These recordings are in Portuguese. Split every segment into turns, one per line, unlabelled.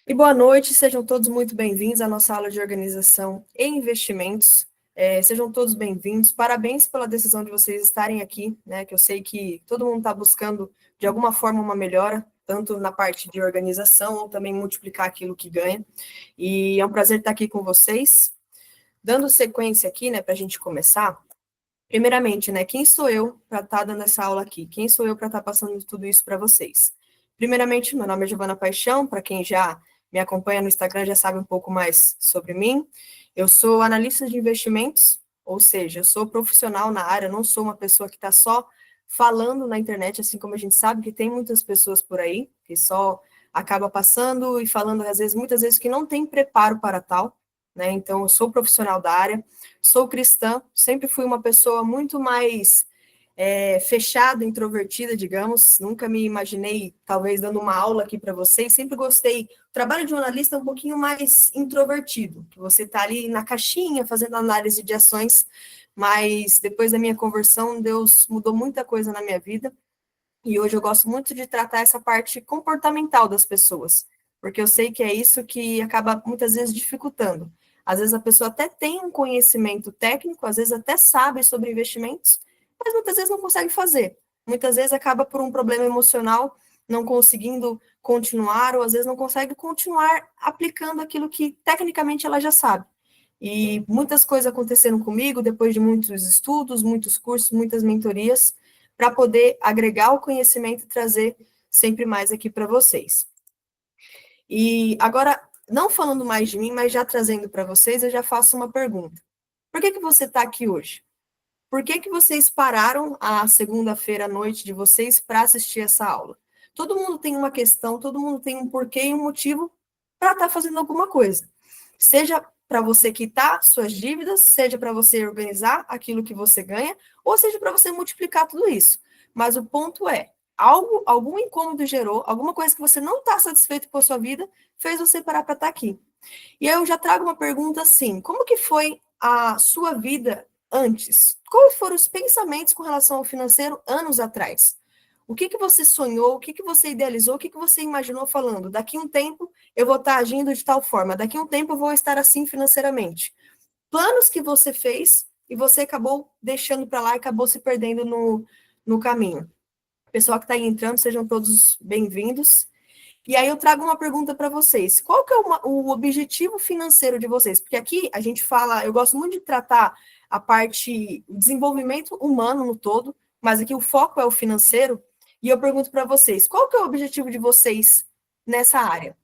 E boa noite, sejam todos muito bem-vindos à nossa aula de organização e investimentos. Sejam todos bem-vindos. Parabéns pela decisão de vocês estarem aqui, né? Que eu sei que todo mundo está buscando, de alguma forma, uma melhora, tanto na parte de organização ou também multiplicar aquilo que ganha. E é um prazer estar aqui com vocês. Dando sequência aqui, né, para a gente começar. Primeiramente, né, quem sou eu para estar dando essa aula aqui? Quem sou eu para estar passando tudo isso para vocês? Primeiramente, meu nome é Giovana Paixão, para quem já me acompanha no Instagram já sabe um pouco mais sobre mim. Eu sou analista de investimentos, ou seja, eu sou profissional na área, não sou uma pessoa que está só falando na internet, assim como a gente sabe que tem muitas pessoas por aí, que só acaba passando e falando, às vezes, muitas vezes, que não tem preparo para tal, né? Então, eu sou profissional da área, sou cristã, sempre fui uma pessoa muito mais fechada, introvertida, digamos. Nunca me imaginei, talvez, dando uma aula aqui para vocês. Sempre gostei. O trabalho de jornalista é um pouquinho mais introvertido, que você está ali na caixinha, fazendo análise de ações, mas depois da minha conversão, Deus mudou muita coisa na minha vida. E hoje eu gosto muito de tratar essa parte comportamental das pessoas, porque eu sei que é isso que acaba muitas vezes dificultando. Às vezes a pessoa até tem um conhecimento técnico, às vezes até sabe sobre investimentos, mas muitas vezes não consegue fazer. Muitas vezes acaba por um problema emocional, não conseguindo continuar, ou às vezes não consegue continuar aplicando aquilo que tecnicamente ela já sabe. E muitas coisas aconteceram comigo depois de muitos estudos, muitos cursos, muitas mentorias, para poder agregar o conhecimento e trazer sempre mais aqui para vocês. E agora, não falando mais de mim, mas já trazendo para vocês, eu já faço uma pergunta. Por que você está aqui hoje? Por que vocês pararam a segunda-feira à noite de vocês para assistir essa aula? Todo mundo tem uma questão, todo mundo tem um porquê e um motivo para estar fazendo alguma coisa. Seja para você quitar suas dívidas, seja para você organizar aquilo que você ganha, ou seja para você multiplicar tudo isso. Mas o ponto é, algum incômodo gerou, alguma coisa que você não está satisfeito com a sua vida, fez você parar para estar aqui. E aí eu já trago uma pergunta assim, como que foi a sua vida antes? Quais foram os pensamentos com relação ao financeiro anos atrás? O que você sonhou, o que você idealizou, o que você imaginou falando? Daqui a um tempo eu vou estar agindo de tal forma, daqui a um tempo eu vou estar assim financeiramente. Planos que você fez e você acabou deixando para lá e acabou se perdendo no caminho. Pessoal que está aí entrando, sejam todos bem-vindos. E aí eu trago uma pergunta para vocês. Qual que é o objetivo financeiro de vocês? Porque aqui a gente fala, eu gosto muito de tratar a parte desenvolvimento humano no todo, mas aqui o foco é o financeiro. E eu pergunto para vocês, qual que é o objetivo de vocês nessa área?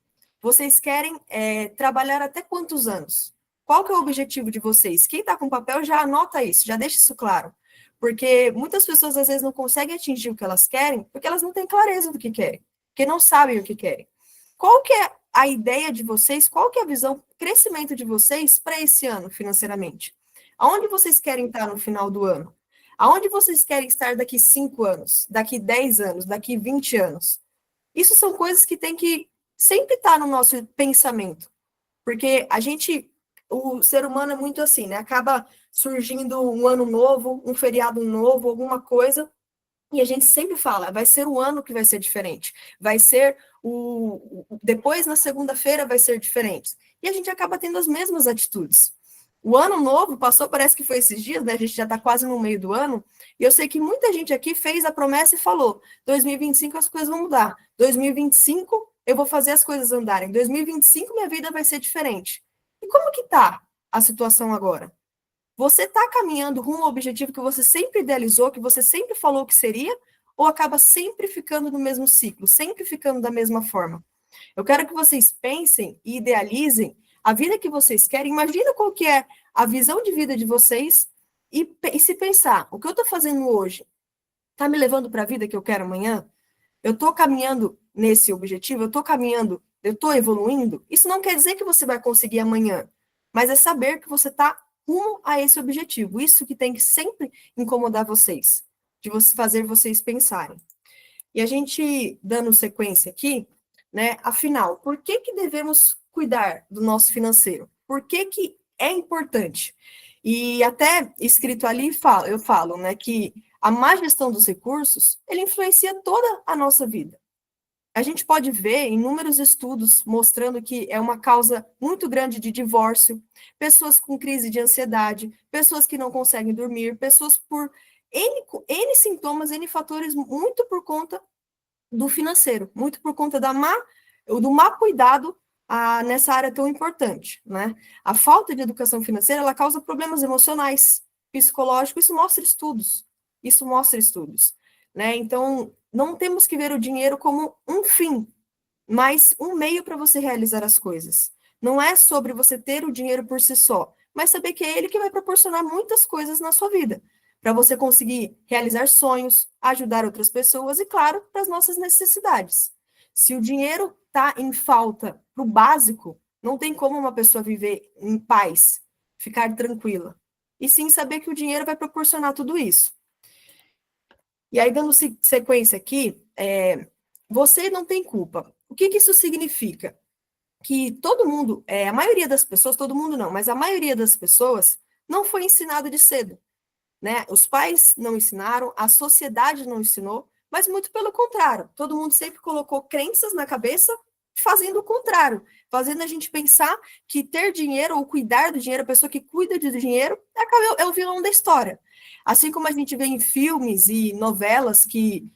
Vocês querem trabalhar até quantos anos? Qual que é o objetivo de vocês? Quem está com papel já anota isso, já deixa isso claro. Porque muitas pessoas às vezes não conseguem atingir o que elas querem porque elas não têm clareza do que querem, porque não sabem o que querem. Qual que é a ideia de vocês? Qual que é a visão, crescimento de vocês para esse ano financeiramente? Aonde vocês querem estar no final do ano? Aonde vocês querem estar daqui 5 anos, daqui 10 anos, daqui 20 anos? Isso são coisas que tem que sempre estar no nosso pensamento, porque o ser humano é muito assim, né? Acaba surgindo um ano novo, um feriado novo, alguma coisa, e a gente sempre fala, vai ser o ano que vai ser diferente, vai ser depois na segunda-feira vai ser diferente. E a gente acaba tendo as mesmas atitudes. O ano novo passou, parece que foi esses dias, né? A gente já está quase no meio do ano, e eu sei que muita gente aqui fez a promessa e falou: 2025 as coisas vão mudar, 2025 eu vou fazer as coisas andarem, 2025 minha vida vai ser diferente. E como que tá a situação agora? Você está caminhando rumo ao objetivo que você sempre idealizou, que você sempre falou que seria, ou acaba sempre ficando no mesmo ciclo, sempre ficando da mesma forma? Eu quero que vocês pensem e idealizem a vida que vocês querem. Imagina qual que é a visão de vida de vocês e se pensar, o que eu estou fazendo hoje está me levando para a vida que eu quero amanhã? Eu estou caminhando nesse objetivo? Eu estou caminhando, eu estou evoluindo? Isso não quer dizer que você vai conseguir amanhã, mas é saber que você está rumo a esse objetivo. Isso que tem que sempre incomodar vocês, de você fazer vocês pensarem. E a gente, dando sequência aqui, né, afinal, por que devemos cuidar do nosso financeiro? Por que é importante? E até escrito ali, eu falo, né, que a má gestão dos recursos, ele influencia toda a nossa vida. A gente pode ver inúmeros estudos mostrando que é uma causa muito grande de divórcio, pessoas com crise de ansiedade, pessoas que não conseguem dormir, pessoas por N sintomas, N fatores, muito por conta do financeiro, muito por conta do má cuidado nessa área tão importante, né? A falta de educação financeira, ela causa problemas emocionais, psicológicos, isso mostra estudos, né? Então, não temos que ver o dinheiro como um fim, mas um meio para você realizar as coisas. Não é sobre você ter o dinheiro por si só, mas saber que é ele que vai proporcionar muitas coisas na sua vida, para você conseguir realizar sonhos, ajudar outras pessoas e, claro, para as nossas necessidades. Se o dinheiro está em falta para o básico, não tem como uma pessoa viver em paz, ficar tranquila. E sim saber que o dinheiro vai proporcionar tudo isso. E aí, dando sequência aqui, você não tem culpa. O que isso significa? Que todo mundo, a maioria das pessoas, todo mundo não, mas a maioria das pessoas não foi ensinado de cedo, né? Os pais não ensinaram, a sociedade não ensinou, mas muito pelo contrário, todo mundo sempre colocou crenças na cabeça, fazendo o contrário, fazendo a gente pensar que ter dinheiro ou cuidar do dinheiro, a pessoa que cuida do dinheiro, é o vilão da história. Assim como a gente vê em filmes e novelas que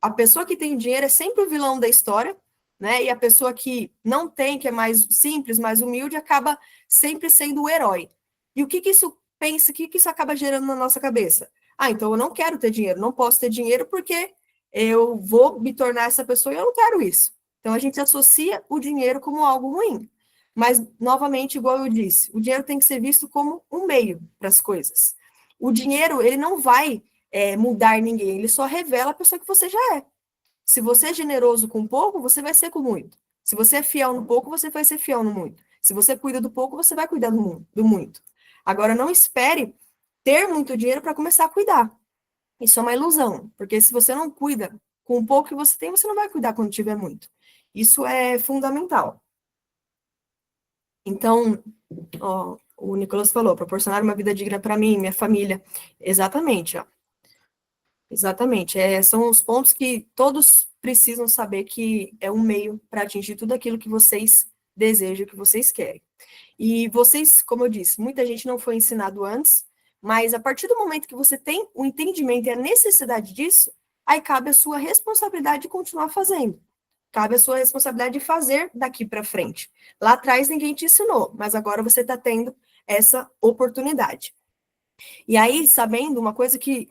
a pessoa que tem dinheiro é sempre o vilão da história, né? E a pessoa que não tem, que é mais simples, mais humilde, acaba sempre sendo o herói. E o que isso pensa, o que isso acaba gerando na nossa cabeça? Então eu não quero ter dinheiro, não posso ter dinheiro porque eu vou me tornar essa pessoa e eu não quero isso. Então a gente associa o dinheiro como algo ruim. Mas, novamente, igual eu disse, o dinheiro tem que ser visto como um meio para as coisas. O dinheiro, ele não vai mudar ninguém, ele só revela a pessoa que você já é. Se você é generoso com pouco, você vai ser com muito. Se você é fiel no pouco, você vai ser fiel no muito. Se você cuida do pouco, você vai cuidar do muito. Agora, não espere ter muito dinheiro para começar a cuidar. Isso é uma ilusão, porque se você não cuida com o pouco que você tem, você não vai cuidar quando tiver muito. Isso é fundamental. Então, ó, o Nicolas falou, proporcionar uma vida digna para mim, minha família. Exatamente, ó. Exatamente. São os pontos que todos precisam saber que é um meio para atingir tudo aquilo que vocês desejam, que vocês querem. E vocês, como eu disse, muita gente não foi ensinado antes, mas a partir do momento que você tem o entendimento e a necessidade disso, aí cabe a sua responsabilidade de continuar fazendo. Cabe a sua responsabilidade de fazer daqui para frente. Lá atrás ninguém te ensinou, mas agora você está tendo essa oportunidade. E aí, sabendo uma coisa que,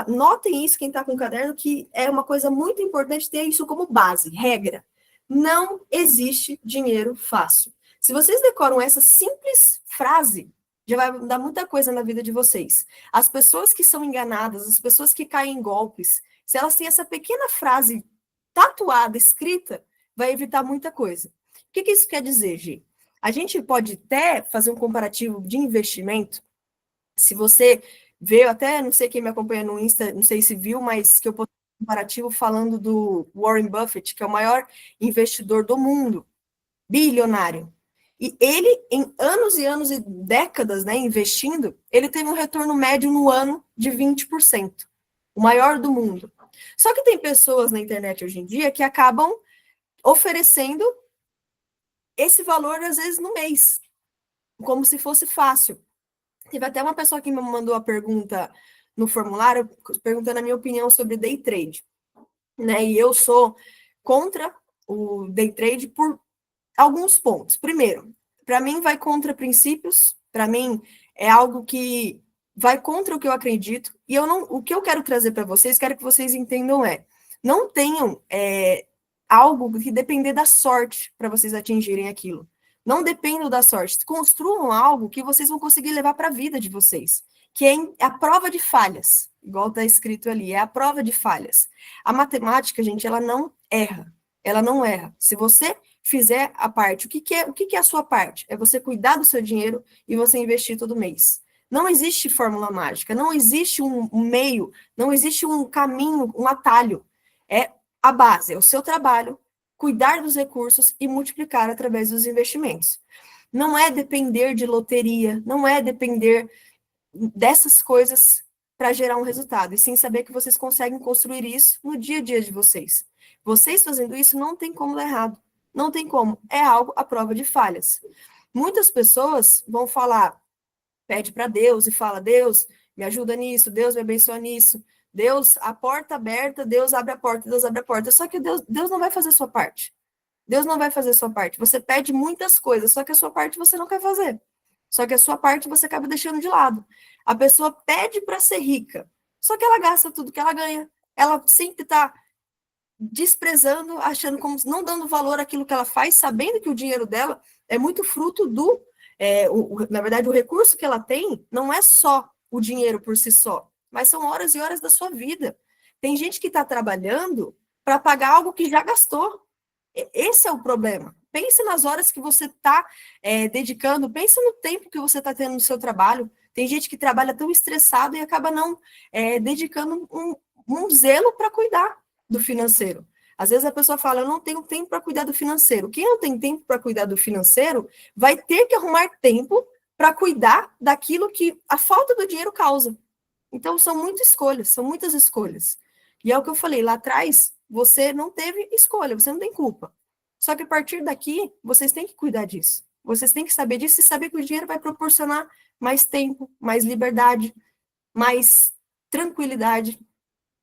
notem isso quem está com o caderno, que é uma coisa muito importante ter isso como base, regra. Não existe dinheiro fácil. Se vocês decoram essa simples frase, já vai mudar muita coisa na vida de vocês. As pessoas que são enganadas, as pessoas que caem em golpes, se elas têm essa pequena frase tatuada, escrita, vai evitar muita coisa. O que isso quer dizer, Gi? A gente pode até fazer um comparativo de investimento. Se você veio até, não sei quem me acompanha no Insta, não sei se viu, mas que eu postei um comparativo falando do Warren Buffett, que é o maior investidor do mundo, bilionário. E ele, em anos e anos e décadas, né, investindo, ele teve um retorno médio no ano de 20%, o maior do mundo. Só que tem pessoas na internet hoje em dia que acabam oferecendo esse valor, às vezes, no mês, como se fosse fácil. Teve até uma pessoa que me mandou a pergunta no formulário, perguntando a minha opinião sobre day trade, né? E eu sou contra o day trade por alguns pontos. Primeiro, para mim vai contra princípios, para mim é algo que vai contra o que eu acredito, e o que eu quero trazer para vocês, quero que vocês entendam não tenham algo que depender da sorte para vocês atingirem aquilo. Não dependam da sorte. Construam algo que vocês vão conseguir levar para a vida de vocês, que é a prova de falhas, igual está escrito ali, é a prova de falhas. A matemática, gente, ela não erra. Ela não erra. Se você fizer a parte, o que é a sua parte? É você cuidar do seu dinheiro e você investir todo mês. Não existe fórmula mágica, não existe um meio, não existe um caminho, um atalho. É a base, é o seu trabalho, cuidar dos recursos e multiplicar através dos investimentos. Não é depender de loteria, não é depender dessas coisas para gerar um resultado, e sim saber que vocês conseguem construir isso no dia a dia de vocês. Vocês fazendo isso não tem como dar errado. Não tem como. É algo à prova de falhas. Muitas pessoas vão falar, pede para Deus e fala, Deus, me ajuda nisso, Deus me abençoa nisso. Deus, a porta aberta, Deus abre a porta, Deus abre a porta. Só que Deus não vai fazer a sua parte. Deus não vai fazer a sua parte. Você pede muitas coisas, só que a sua parte você não quer fazer. Só que a sua parte você acaba deixando de lado. A pessoa pede para ser rica, só que ela gasta tudo que ela ganha. Ela sempre está desprezando, achando como não dando valor àquilo que ela faz, sabendo que o dinheiro dela é muito fruto do, na verdade, o recurso que ela tem não é só o dinheiro por si só, mas são horas e horas da sua vida. Tem gente que está trabalhando para pagar algo que já gastou. Esse é o problema. Pense nas horas que você está dedicando, pense no tempo que você está tendo no seu trabalho. Tem gente que trabalha tão estressado e acaba não dedicando um zelo para cuidar do financeiro. Às vezes a pessoa fala, eu não tenho tempo para cuidar do financeiro. Quem não tem tempo para cuidar do financeiro vai ter que arrumar tempo para cuidar daquilo que a falta do dinheiro causa. Então, são muitas escolhas, são muitas escolhas. E é o que eu falei lá atrás, você não teve escolha, você não tem culpa. Só que a partir daqui, vocês têm que cuidar disso. Vocês têm que saber disso e saber que o dinheiro vai proporcionar mais tempo, mais liberdade, mais tranquilidade.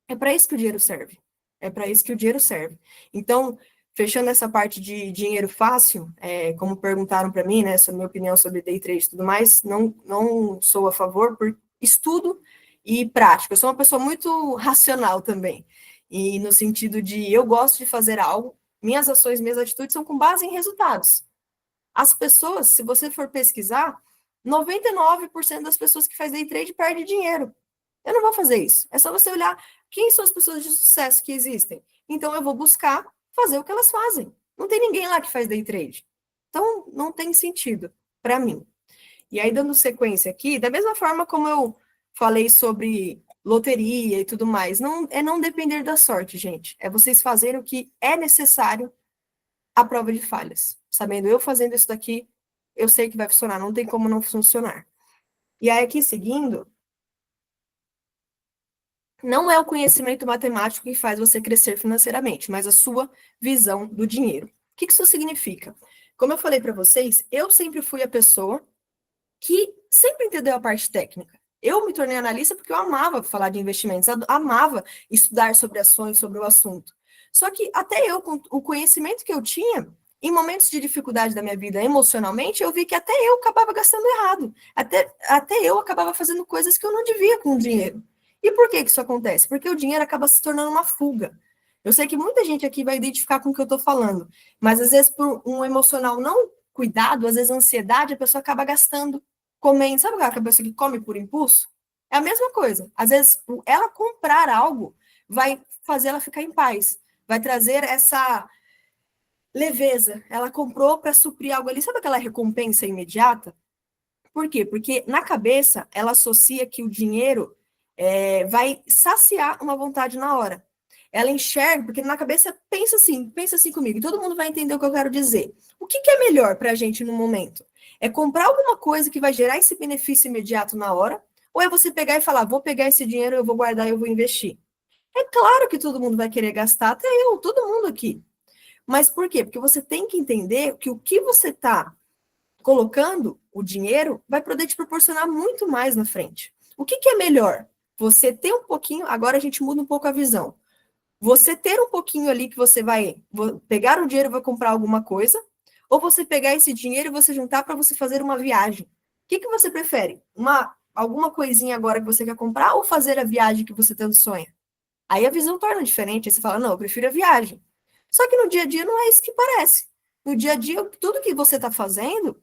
É para isso que o dinheiro serve. É para isso que o dinheiro serve. Então, fechando essa parte de dinheiro fácil, como perguntaram para mim, né, sobre a minha opinião sobre day trade e tudo mais, não sou a favor por estudo e prática. Eu sou uma pessoa muito racional também. E no sentido de eu gosto de fazer algo, minhas ações, minhas atitudes são com base em resultados. As pessoas, se você for pesquisar, 99% das pessoas que fazem day trade perdem dinheiro. Eu não vou fazer isso. É só você olhar quem são as pessoas de sucesso que existem. Então, eu vou buscar fazer o que elas fazem. Não tem ninguém lá que faz day trade. Então, não tem sentido para mim. E aí, dando sequência aqui, da mesma forma como eu falei sobre loteria e tudo mais, não depender da sorte, gente. É vocês fazerem o que é necessário à prova de falhas. Sabendo, eu fazendo isso daqui, eu sei que vai funcionar, não tem como não funcionar. E aí, aqui seguindo, não é o conhecimento matemático que faz você crescer financeiramente, mas a sua visão do dinheiro. O que isso significa? Como eu falei para vocês, eu sempre fui a pessoa que sempre entendeu a parte técnica. Eu me tornei analista porque eu amava falar de investimentos, eu amava estudar sobre ações, sobre o assunto. Só que até eu, com o conhecimento que eu tinha, em momentos de dificuldade da minha vida emocionalmente, eu vi que até eu acabava gastando errado. Até eu acabava fazendo coisas que eu não devia com o dinheiro. E por que isso acontece? Porque o dinheiro acaba se tornando uma fuga. Eu sei que muita gente aqui vai identificar com o que eu estou falando, mas às vezes por um emocional não cuidado, às vezes ansiedade, a pessoa acaba gastando, comendo. Sabe aquela pessoa que come por impulso? É a mesma coisa. Às vezes, ela comprar algo vai fazer ela ficar em paz, vai trazer essa leveza. Ela comprou para suprir algo ali. Sabe aquela recompensa imediata? Por quê? Porque na cabeça ela associa que o dinheiro vai saciar uma vontade na hora. Ela enxerga, porque na cabeça pensa assim comigo, e todo mundo vai entender o que eu quero dizer. O que é melhor para a gente no momento? É comprar alguma coisa que vai gerar esse benefício imediato na hora, ou é você pegar e falar, vou pegar esse dinheiro, eu vou guardar e eu vou investir? É claro que todo mundo vai querer gastar, até eu, todo mundo aqui. Mas por quê? Porque você tem que entender que o que você está colocando, o dinheiro, vai poder te proporcionar muito mais na frente. O que é melhor? Você ter um pouquinho, agora a gente muda um pouco a visão. Você ter um pouquinho ali que você vai pegar o dinheiro e vai comprar alguma coisa, ou você pegar esse dinheiro e você juntar para você fazer uma viagem. O que você prefere? Alguma coisinha agora que você quer comprar ou fazer a viagem que você tanto sonha? Aí a visão torna diferente, aí você fala, não, eu prefiro a viagem. Só que no dia a dia não é isso que parece. No dia a dia, tudo que você está fazendo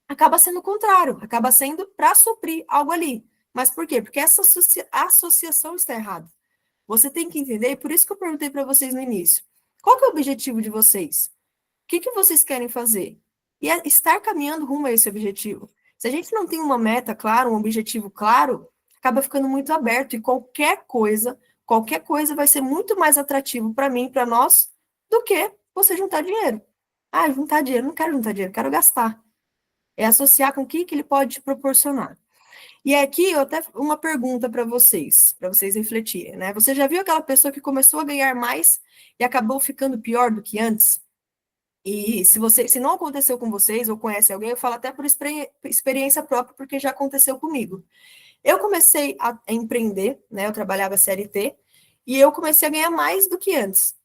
acaba sendo o contrário, acaba sendo para suprir algo ali. Mas por quê? Porque essa associação está errada. Você tem que entender, e por isso que eu perguntei para vocês no início. Qual que é o objetivo de vocês? O que vocês querem fazer? E é estar caminhando rumo a esse objetivo. Se a gente não tem uma meta clara, um objetivo claro, acaba ficando muito aberto e qualquer coisa vai ser muito mais atrativo para mim, para nós, do que você juntar dinheiro. Ah, juntar dinheiro, não quero juntar dinheiro, quero gastar. É associar com o que ele pode te proporcionar. E aqui eu até uma pergunta para vocês refletirem, né? Você já viu aquela pessoa que começou a ganhar mais e acabou ficando pior do que antes? E se não aconteceu com vocês ou conhece alguém, eu falo até por experiência própria, porque já aconteceu comigo. Eu comecei a empreender, né? Eu trabalhava CLT e eu comecei a ganhar mais do que antes.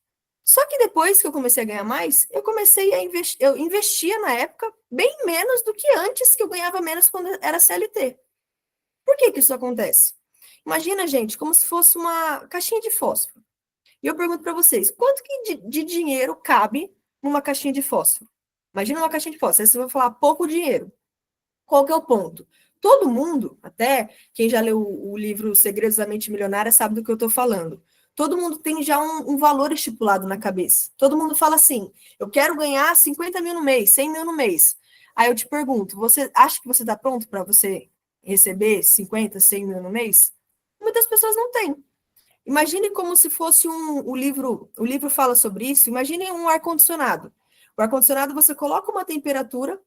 Só que depois que eu comecei a ganhar mais, eu comecei a investir, eu investia na época bem menos do que antes, que eu ganhava menos quando era CLT. Por que que isso acontece? Imagina, gente, como se fosse uma caixinha de fósforo. E eu pergunto para vocês, quanto que de dinheiro cabe numa caixinha de fósforo? Imagina uma caixinha de fósforo, aí você vai falar pouco dinheiro. Qual que é o ponto? Todo mundo, até quem já leu o livro Segredos da Mente Milionária sabe do que eu estou falando. Todo mundo tem já um valor estipulado na cabeça. Todo mundo fala assim, eu quero ganhar 50 mil no mês, 100 mil no mês. Aí eu te pergunto, você acha que você está pronto para você receber 50, 100 mil no mês? Muitas pessoas não têm. Imagine como se fosse o livro fala sobre isso, imagine um ar-condicionado. O ar-condicionado você coloca uma temperatura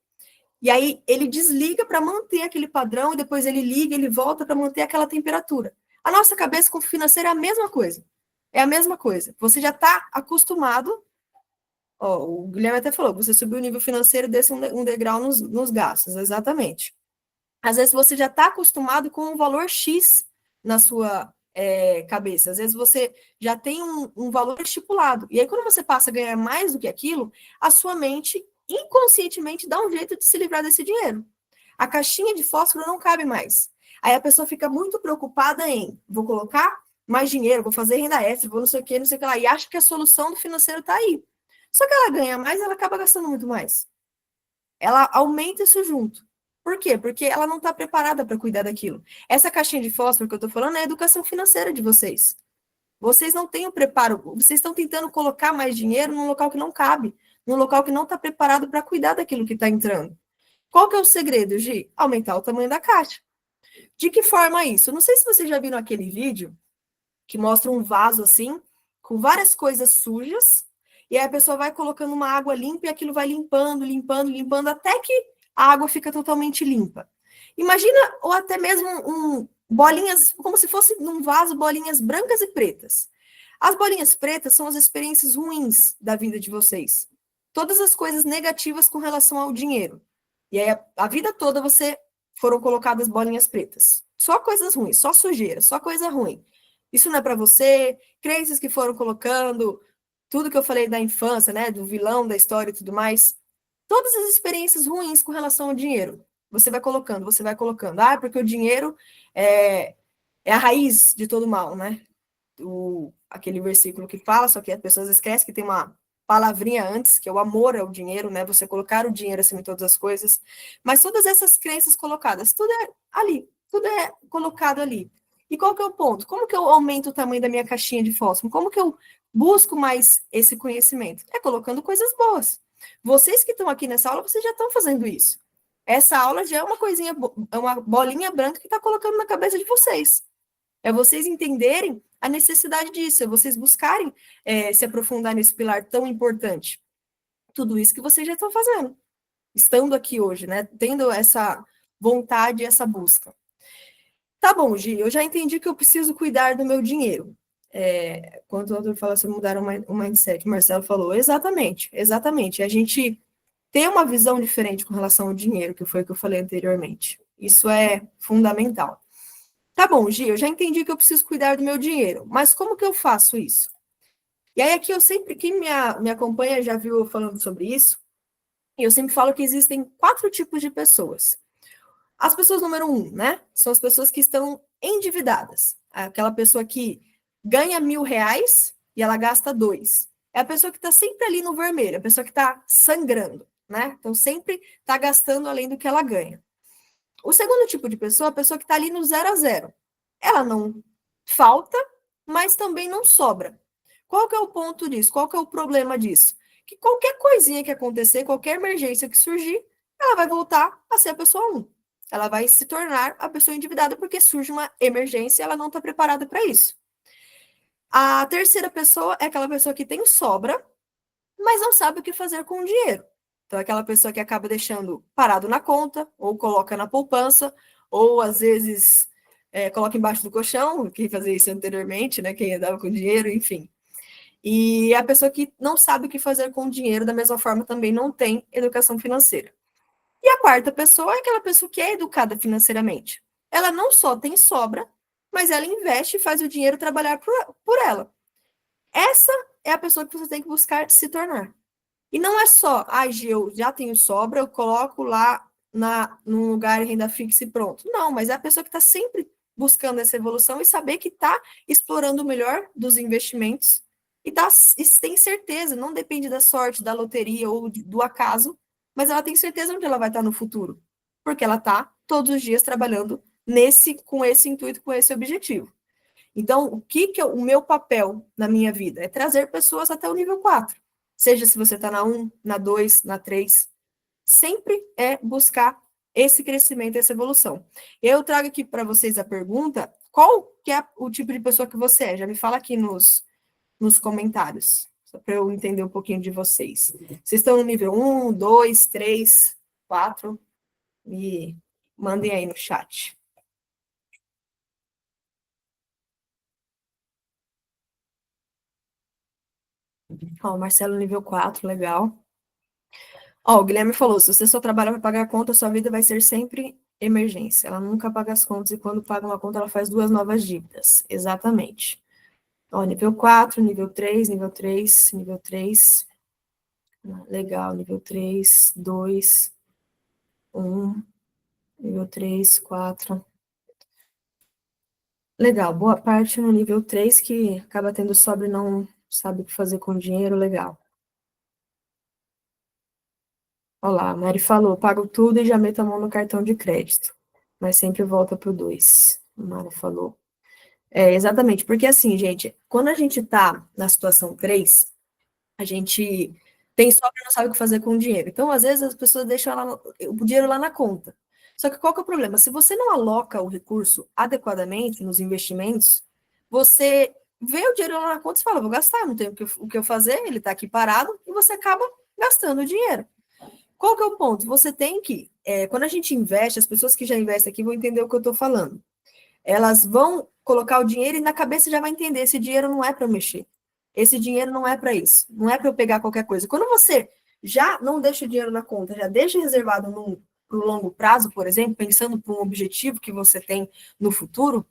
e aí ele desliga para manter aquele padrão e depois ele liga, ele volta para manter aquela temperatura. A nossa cabeça com o financeiro é a mesma coisa. É a mesma coisa. Você já está acostumado. Ó, o Guilherme até falou, você subiu o nível financeiro, desce um degrau nos gastos, exatamente. Às vezes você já está acostumado com um valor X na sua cabeça. Às vezes você já tem um valor estipulado. E aí, quando você passa a ganhar mais do que aquilo, a sua mente inconscientemente dá um jeito de se livrar desse dinheiro. A caixinha de fósforo não cabe mais. Aí a pessoa fica muito preocupada em vou colocar mais dinheiro, vou fazer renda extra, vou não sei o que, não sei o que lá, e acha que a solução do financeiro está aí. Só que ela ganha mais, ela acaba gastando muito mais. Ela aumenta isso junto. Por quê? Porque ela não está preparada para cuidar daquilo. Essa caixinha de fósforo que eu estou falando é a educação financeira de vocês. Vocês não têm o preparo, vocês estão tentando colocar mais dinheiro num local que não cabe, num local que não está preparado para cuidar daquilo que está entrando. Qual que é o segredo, Gi? Aumentar o tamanho da caixa. De que forma isso? Não sei se vocês já viram aquele vídeo que mostra um vaso assim, com várias coisas sujas, e aí a pessoa vai colocando uma água limpa e aquilo vai limpando, limpando, limpando, até que a água fica totalmente limpa. Imagina, ou até mesmo bolinhas, como se fosse num vaso, bolinhas brancas e pretas. As bolinhas pretas são as experiências ruins da vida de vocês. Todas as coisas negativas com relação ao dinheiro. E aí a vida toda você foram colocadas bolinhas pretas. Só coisas ruins, só sujeira, só coisa ruim. Isso não é para você, crenças que foram colocando, tudo que eu falei da infância, né, do vilão da história e tudo mais, todas as experiências ruins com relação ao dinheiro, você vai colocando, você vai colocando. Ah, porque o dinheiro é a raiz de todo mal, né? Aquele versículo que fala, só que as pessoas esquecem que tem uma palavrinha antes, que é o amor ao dinheiro, né? Você colocar o dinheiro acima de todas as coisas. Mas todas essas crenças colocadas, tudo é ali, tudo é colocado ali. E qual que é o ponto? Como que eu aumento o tamanho da minha caixinha de fósforo? Como que eu busco mais esse conhecimento? É colocando coisas boas. Vocês que estão aqui nessa aula, vocês já estão fazendo isso. Essa aula já é uma coisinha, é uma bolinha branca que está colocando na cabeça de vocês. É vocês entenderem a necessidade disso, é vocês buscarem se aprofundar nesse pilar tão importante. Tudo isso que vocês já estão fazendo, estando aqui hoje, né? Tendo essa vontade, essa busca. Tá bom, Gi, eu já entendi que eu preciso cuidar do meu dinheiro. Quando o autor fala sobre mudar o mindset, o Marcelo falou, exatamente, exatamente. A gente ter uma visão diferente com relação ao dinheiro, que foi o que eu falei anteriormente. Isso é fundamental. Tá bom, Gi, eu já entendi que eu preciso cuidar do meu dinheiro, mas como que eu faço isso? E aí aqui eu sempre, quem me acompanha já viu eu falando sobre isso, e eu sempre falo que existem 4 tipos de pessoas. As pessoas número 1, né? São as pessoas que estão endividadas. Aquela pessoa que ganha R$ 1.000 e ela gasta 2. É a pessoa que está sempre ali no vermelho, a pessoa que está sangrando, né? Então sempre está gastando além do que ela ganha. O segundo tipo de pessoa é a pessoa que está ali no 0 a 0. Ela não falta, mas também não sobra. Qual que é o ponto disso? Qual que é o problema disso? Que qualquer coisinha que acontecer, qualquer emergência que surgir, ela vai voltar a ser a pessoa 1. Ela vai se tornar a pessoa endividada porque surge uma emergência e ela não está preparada para isso. A terceira pessoa é aquela pessoa que tem sobra, mas não sabe o que fazer com o dinheiro. Então, é aquela pessoa que acaba deixando parado na conta, ou coloca na poupança, ou às vezes coloca embaixo do colchão, quem fazia isso anteriormente, né? Quem andava com dinheiro, enfim. E a pessoa que não sabe o que fazer com o dinheiro, da mesma forma, também não tem educação financeira. E a quarta pessoa é aquela pessoa que é educada financeiramente. Ela não só tem sobra, mas ela investe e faz o dinheiro trabalhar por ela. Essa é a pessoa que você tem que buscar se tornar. E não é só, eu já tenho sobra, eu coloco lá num lugar em renda fixa e pronto. Não, mas é a pessoa que está sempre buscando essa evolução e saber que está explorando o melhor dos investimentos e tem certeza, não depende da sorte, da loteria ou do acaso, mas ela tem certeza onde ela vai estar no futuro, porque ela está todos os dias trabalhando com esse intuito, com esse objetivo. Então, o meu papel na minha vida? É trazer pessoas até o nível 4. Seja se você está na 1, na 2, na 3. Sempre é buscar esse crescimento, essa evolução. Eu trago aqui para vocês a pergunta: qual que é o tipo de pessoa que você é? Já me fala aqui nos comentários, só para eu entender um pouquinho de vocês. Vocês estão no nível 1, 2, 3, 4? Me mandem aí no chat. Ó, Marcelo, nível 4, legal. Ó, o Guilherme falou: se você só trabalha para pagar a conta, sua vida vai ser sempre emergência. Ela nunca paga as contas e quando paga uma conta, ela faz duas novas dívidas. Exatamente. Ó, nível 4, nível 3, nível 3, nível 3. Legal, nível 3, 2, 1, nível 3, 4. Legal, boa parte no nível 3 que acaba tendo sobra e não sabe o que fazer com o dinheiro, legal. Olha lá, a Mari falou: pago tudo e já meto a mão no cartão de crédito, mas sempre volta pro 2. A Mari falou. Exatamente, porque assim, gente, quando a gente tá na situação 3, a gente tem sobra e não sabe o que fazer com o dinheiro. Então, às vezes, as pessoas deixam o dinheiro lá na conta. Só que qual que é o problema? Se você não aloca o recurso adequadamente nos investimentos, você vê o dinheiro lá na conta e fala: vou gastar, não tenho o que eu fazer, ele está aqui parado, e você acaba gastando o dinheiro. Qual que é o ponto? Você tem que, quando a gente investe, as pessoas que já investem aqui vão entender o que eu estou falando. Elas vão colocar o dinheiro e na cabeça já vai entender: esse dinheiro não é para eu mexer. Esse dinheiro não é para isso. Não é para eu pegar qualquer coisa. Quando você já não deixa o dinheiro na conta, já deixa reservado para o longo prazo, por exemplo, pensando para um objetivo que você tem no futuro,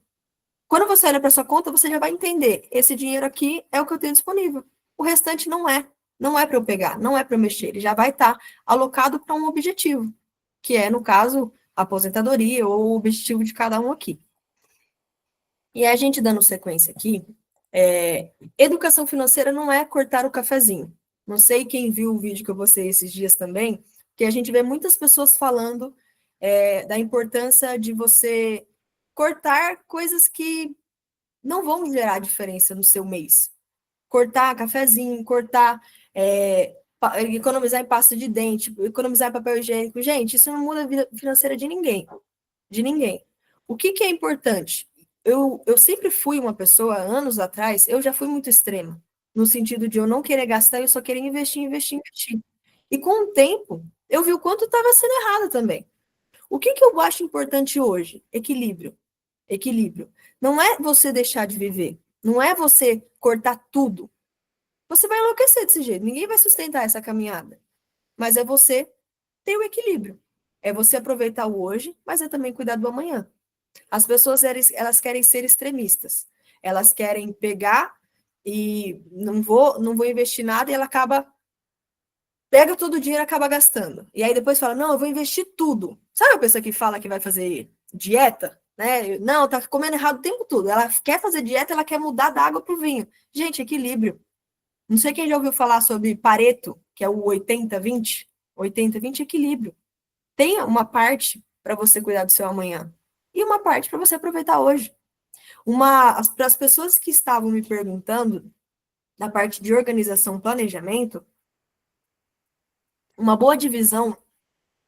quando você olha para sua conta, você já vai entender: esse dinheiro aqui é o que eu tenho disponível. O restante não é. Não é para eu pegar, não é para eu mexer. Ele já vai estar alocado para um objetivo, que é, no caso, a aposentadoria ou o objetivo de cada um aqui. E a gente dando sequência aqui, educação financeira não é cortar o cafezinho. Não sei quem viu o vídeo que eu postei esses dias também, que a gente vê muitas pessoas falando da importância de você cortar coisas que não vão gerar diferença no seu mês. Cortar cafezinho, economizar em pasta de dente, economizar em papel higiênico. Gente, isso não muda a vida financeira de ninguém. De ninguém. O que é importante? Eu sempre fui uma pessoa, anos atrás, eu já fui muito extrema, no sentido de eu não querer gastar, eu só querer investir, investir, investir. E com o tempo, eu vi o quanto estava sendo errado também. O que eu acho importante hoje? Equilíbrio. Equilíbrio. Não é você deixar de viver, não é você cortar tudo. Você vai enlouquecer desse jeito, ninguém vai sustentar essa caminhada. Mas é você ter o equilíbrio. É você aproveitar o hoje, mas é também cuidar do amanhã. As pessoas, elas querem ser extremistas. Elas querem pegar e não vou investir nada, e ela pega todo o dinheiro e acaba gastando. E aí depois fala: não, eu vou investir tudo. Sabe a pessoa que fala que vai fazer dieta? Né? Não, tá comendo errado o tempo todo. Ela quer fazer dieta, ela quer mudar da água para o vinho. Gente, equilíbrio. Não sei quem já ouviu falar sobre Pareto, que é o 80-20. 80-20 equilíbrio. Tenha uma parte para você cuidar do seu amanhã e uma parte para você aproveitar hoje. Para as pessoas que estavam me perguntando da parte de organização, planejamento, uma boa divisão,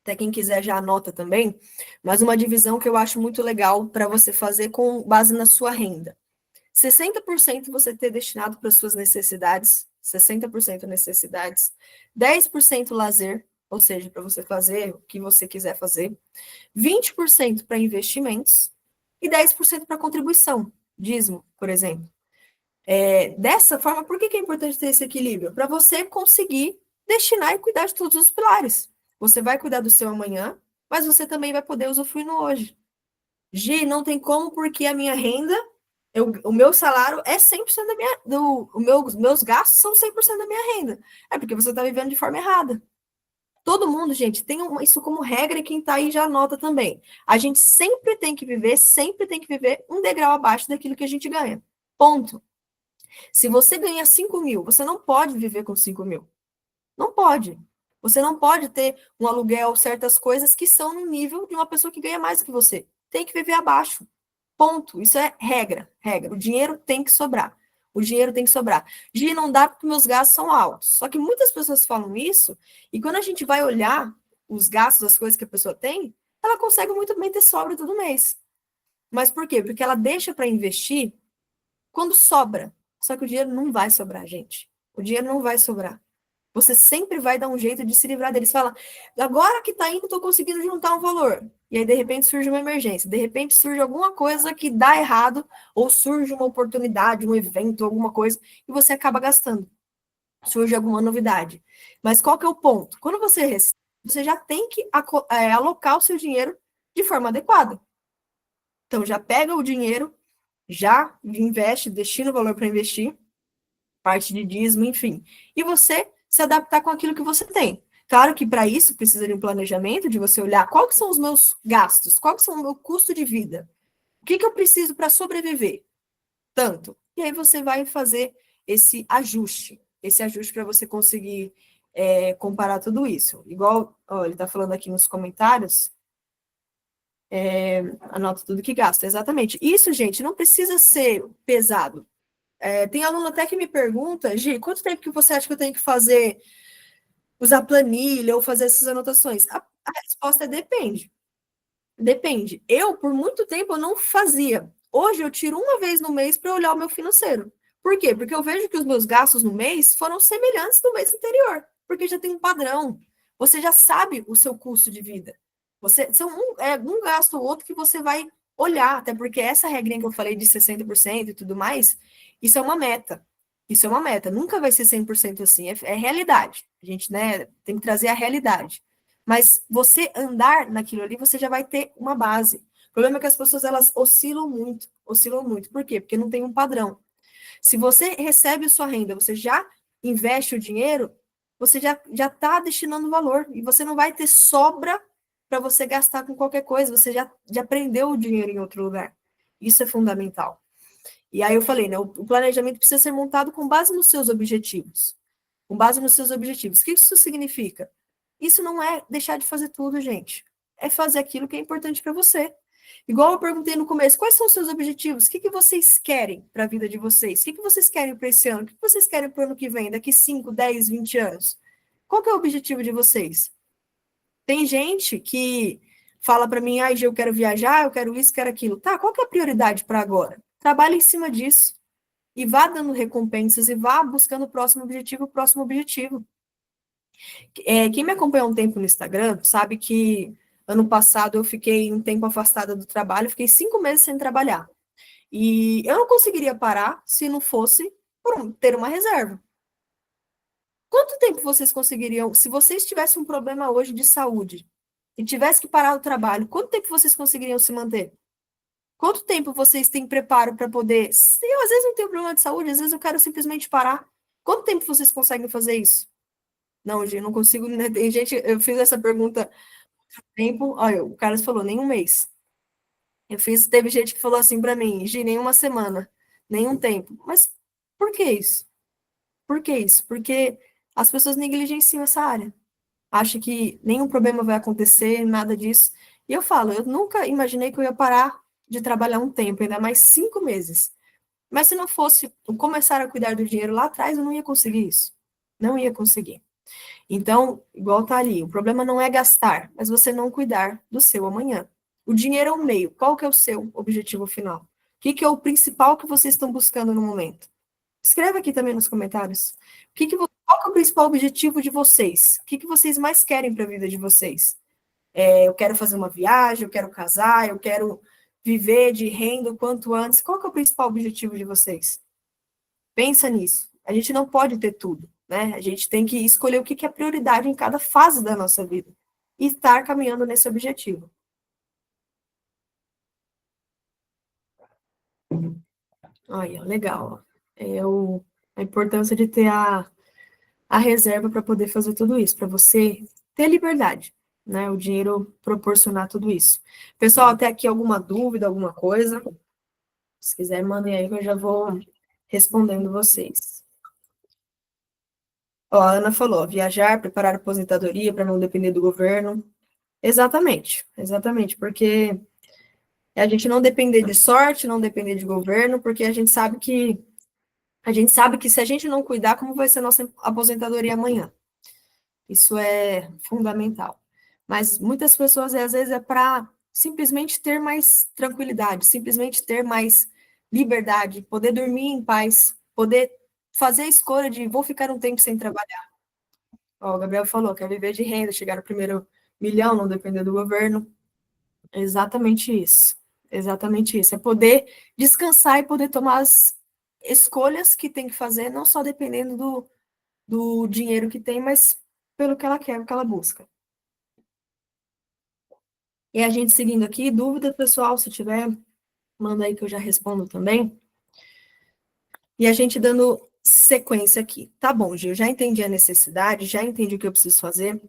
até quem quiser já anota também, mas uma divisão que eu acho muito legal para você fazer com base na sua renda. 60% você ter destinado para suas necessidades, 60% necessidades, 10% lazer, ou seja, para você fazer o que você quiser fazer, 20% para investimentos e 10% para contribuição, dízimo, por exemplo. Dessa forma, por que é importante ter esse equilíbrio? Para você conseguir destinar e cuidar de todos os pilares. Você vai cuidar do seu amanhã, mas você também vai poder usufruir no hoje. Gi, não tem como, porque a minha renda, o meu salário é 100% da minha. Meus gastos são 100% da minha renda. É porque você está vivendo de forma errada. Todo mundo, gente, tem isso como regra e quem está aí já anota também. A gente sempre tem que viver um degrau abaixo daquilo que a gente ganha. Ponto. Se você ganha 5 mil, você não pode viver com 5 mil. Não pode. Você não pode ter um aluguel, certas coisas que são no nível de uma pessoa que ganha mais que você. Tem que viver abaixo. Ponto. Isso é regra. Regra. O dinheiro tem que sobrar. O dinheiro tem que sobrar. Gi, não dá porque meus gastos são altos. Só que muitas pessoas falam isso, e quando a gente vai olhar os gastos, as coisas que a pessoa tem, ela consegue muito bem ter sobra todo mês. Mas por quê? Porque ela deixa para investir quando sobra. Só que o dinheiro não vai sobrar, gente. O dinheiro não vai sobrar. Você sempre vai dar um jeito de se livrar deles. Fala, agora que tá indo, tô conseguindo juntar um valor. E aí, de repente, surge uma emergência. De repente, surge alguma coisa que dá errado, ou surge uma oportunidade, um evento, alguma coisa, e você acaba gastando. Surge alguma novidade. Mas qual que é o ponto? Quando você recebe, você já tem que alocar o seu dinheiro de forma adequada. Então, já pega o dinheiro, já investe, destina o valor para investir, parte de dízimo, enfim. E você se adaptar com aquilo que você tem. Claro que para isso precisa de um planejamento, de você olhar quais são os meus gastos, quais são o meu custo de vida, o que eu preciso para sobreviver, tanto. E aí você vai fazer esse ajuste para você conseguir comparar tudo isso. Igual, ó, ele está falando aqui nos comentários, anota tudo que gasta, exatamente. Isso, gente, não precisa ser pesado. Tem aluno até que me pergunta, Gi, quanto tempo que você acha que eu tenho que fazer, usar planilha ou fazer essas anotações? A resposta é depende. Depende. Eu, por muito tempo, eu não fazia. Hoje, eu tiro uma vez no mês para olhar o meu financeiro. Por quê? Porque eu vejo que os meus gastos no mês foram semelhantes do mês anterior, porque já tem um padrão. Você já sabe o seu custo de vida. São um gasto ou outro que você vai olhar, até porque essa regrinha que eu falei de 60% e tudo mais, isso é uma meta. Isso é uma meta. Nunca vai ser 100% assim. É realidade. A gente, né, tem que trazer a realidade. Mas você andar naquilo ali, você já vai ter uma base. O problema é que as pessoas, elas oscilam muito. Oscilam muito. Por quê? Porque não tem um padrão. Se você recebe sua renda, você já investe o dinheiro, você já está destinando valor. E você não vai ter sobra para você gastar com qualquer coisa. Você já prendeu o dinheiro em outro lugar. Isso é fundamental. E aí eu falei, né? O planejamento precisa ser montado com base nos seus objetivos. Com base nos seus objetivos. O que isso significa? Isso não é deixar de fazer tudo, gente. É fazer aquilo que é importante para você. Igual eu perguntei no começo, quais são os seus objetivos? O que vocês querem para a vida de vocês? O que vocês querem para esse ano? O que vocês querem para o ano que vem, daqui 5, 10, 20 anos? Qual que é o objetivo de vocês? Tem gente que fala para mim, Gil, eu quero viajar, eu quero isso, quero aquilo. Tá, qual que é a prioridade para agora? Trabalhe em cima disso. E vá dando recompensas e vá buscando o próximo objetivo, o próximo objetivo. Quem me acompanha há um tempo no Instagram sabe que ano passado eu fiquei um tempo afastada do trabalho, fiquei 5 meses sem trabalhar. E eu não conseguiria parar se não fosse por ter uma reserva. Quanto tempo vocês conseguiriam, se vocês tivessem um problema hoje de saúde e tivesse que parar o trabalho, quanto tempo vocês conseguiriam se manter? Quanto tempo vocês têm preparo para poder? Se eu às vezes não tenho problema de saúde, às vezes eu quero simplesmente parar. Quanto tempo vocês conseguem fazer isso? Não, gente, não consigo. Né? Tem gente, eu fiz essa pergunta há tempo. Olha, o cara falou nem um mês. Teve gente que falou assim para mim, Gi, nem uma semana, nem um tempo. Mas por que isso? Por que isso? Porque as pessoas negligenciam essa área. Acham que nenhum problema vai acontecer, nada disso. E eu falo, eu nunca imaginei que eu ia parar de trabalhar um tempo, ainda mais 5 meses. Mas se não fosse começar a cuidar do dinheiro lá atrás, eu não ia conseguir isso. Não ia conseguir. Então, igual tá ali, o problema não é gastar, mas você não cuidar do seu amanhã. O dinheiro é um meio. Qual que é o seu objetivo final? O que é o principal que vocês estão buscando no momento? Escreva aqui também nos comentários. Qual que é o principal objetivo de vocês? O que, que vocês mais querem para a vida de vocês? Eu quero fazer uma viagem, eu quero casar, eu quero viver de renda o quanto antes. Qual que é o principal objetivo de vocês? Pensa nisso. A gente não pode ter tudo, né? A gente tem que escolher o que, que é prioridade em cada fase da nossa vida e estar caminhando nesse objetivo. Olha, legal. A importância de ter a reserva para poder fazer tudo isso, para você ter liberdade, né? O dinheiro proporcionar tudo isso. Pessoal, até aqui alguma dúvida, alguma coisa? Se quiser, mandem aí que eu já vou respondendo vocês. Ó, a Ana falou, viajar, preparar a aposentadoria para não depender do governo. Exatamente, exatamente, porque a gente não depender de sorte, não depender de governo, porque a gente sabe que se a gente não cuidar, como vai ser a nossa aposentadoria amanhã? Isso é fundamental. Mas muitas pessoas, às vezes, é para simplesmente ter mais tranquilidade, simplesmente ter mais liberdade, poder dormir em paz, poder fazer a escolha de vou ficar um tempo sem trabalhar. Ó, o Gabriel falou, quer viver de renda, chegar no primeiro milhão, não depender do governo. É exatamente isso. Exatamente isso. É poder descansar e poder tomar as escolhas que tem que fazer, não só dependendo do dinheiro que tem, mas pelo que ela quer, o que ela busca. E a gente seguindo aqui, dúvida, pessoal, se tiver, manda aí que eu já respondo também. E a gente dando sequência aqui. Tá bom, Gil, já entendi a necessidade, já entendi o que eu preciso fazer.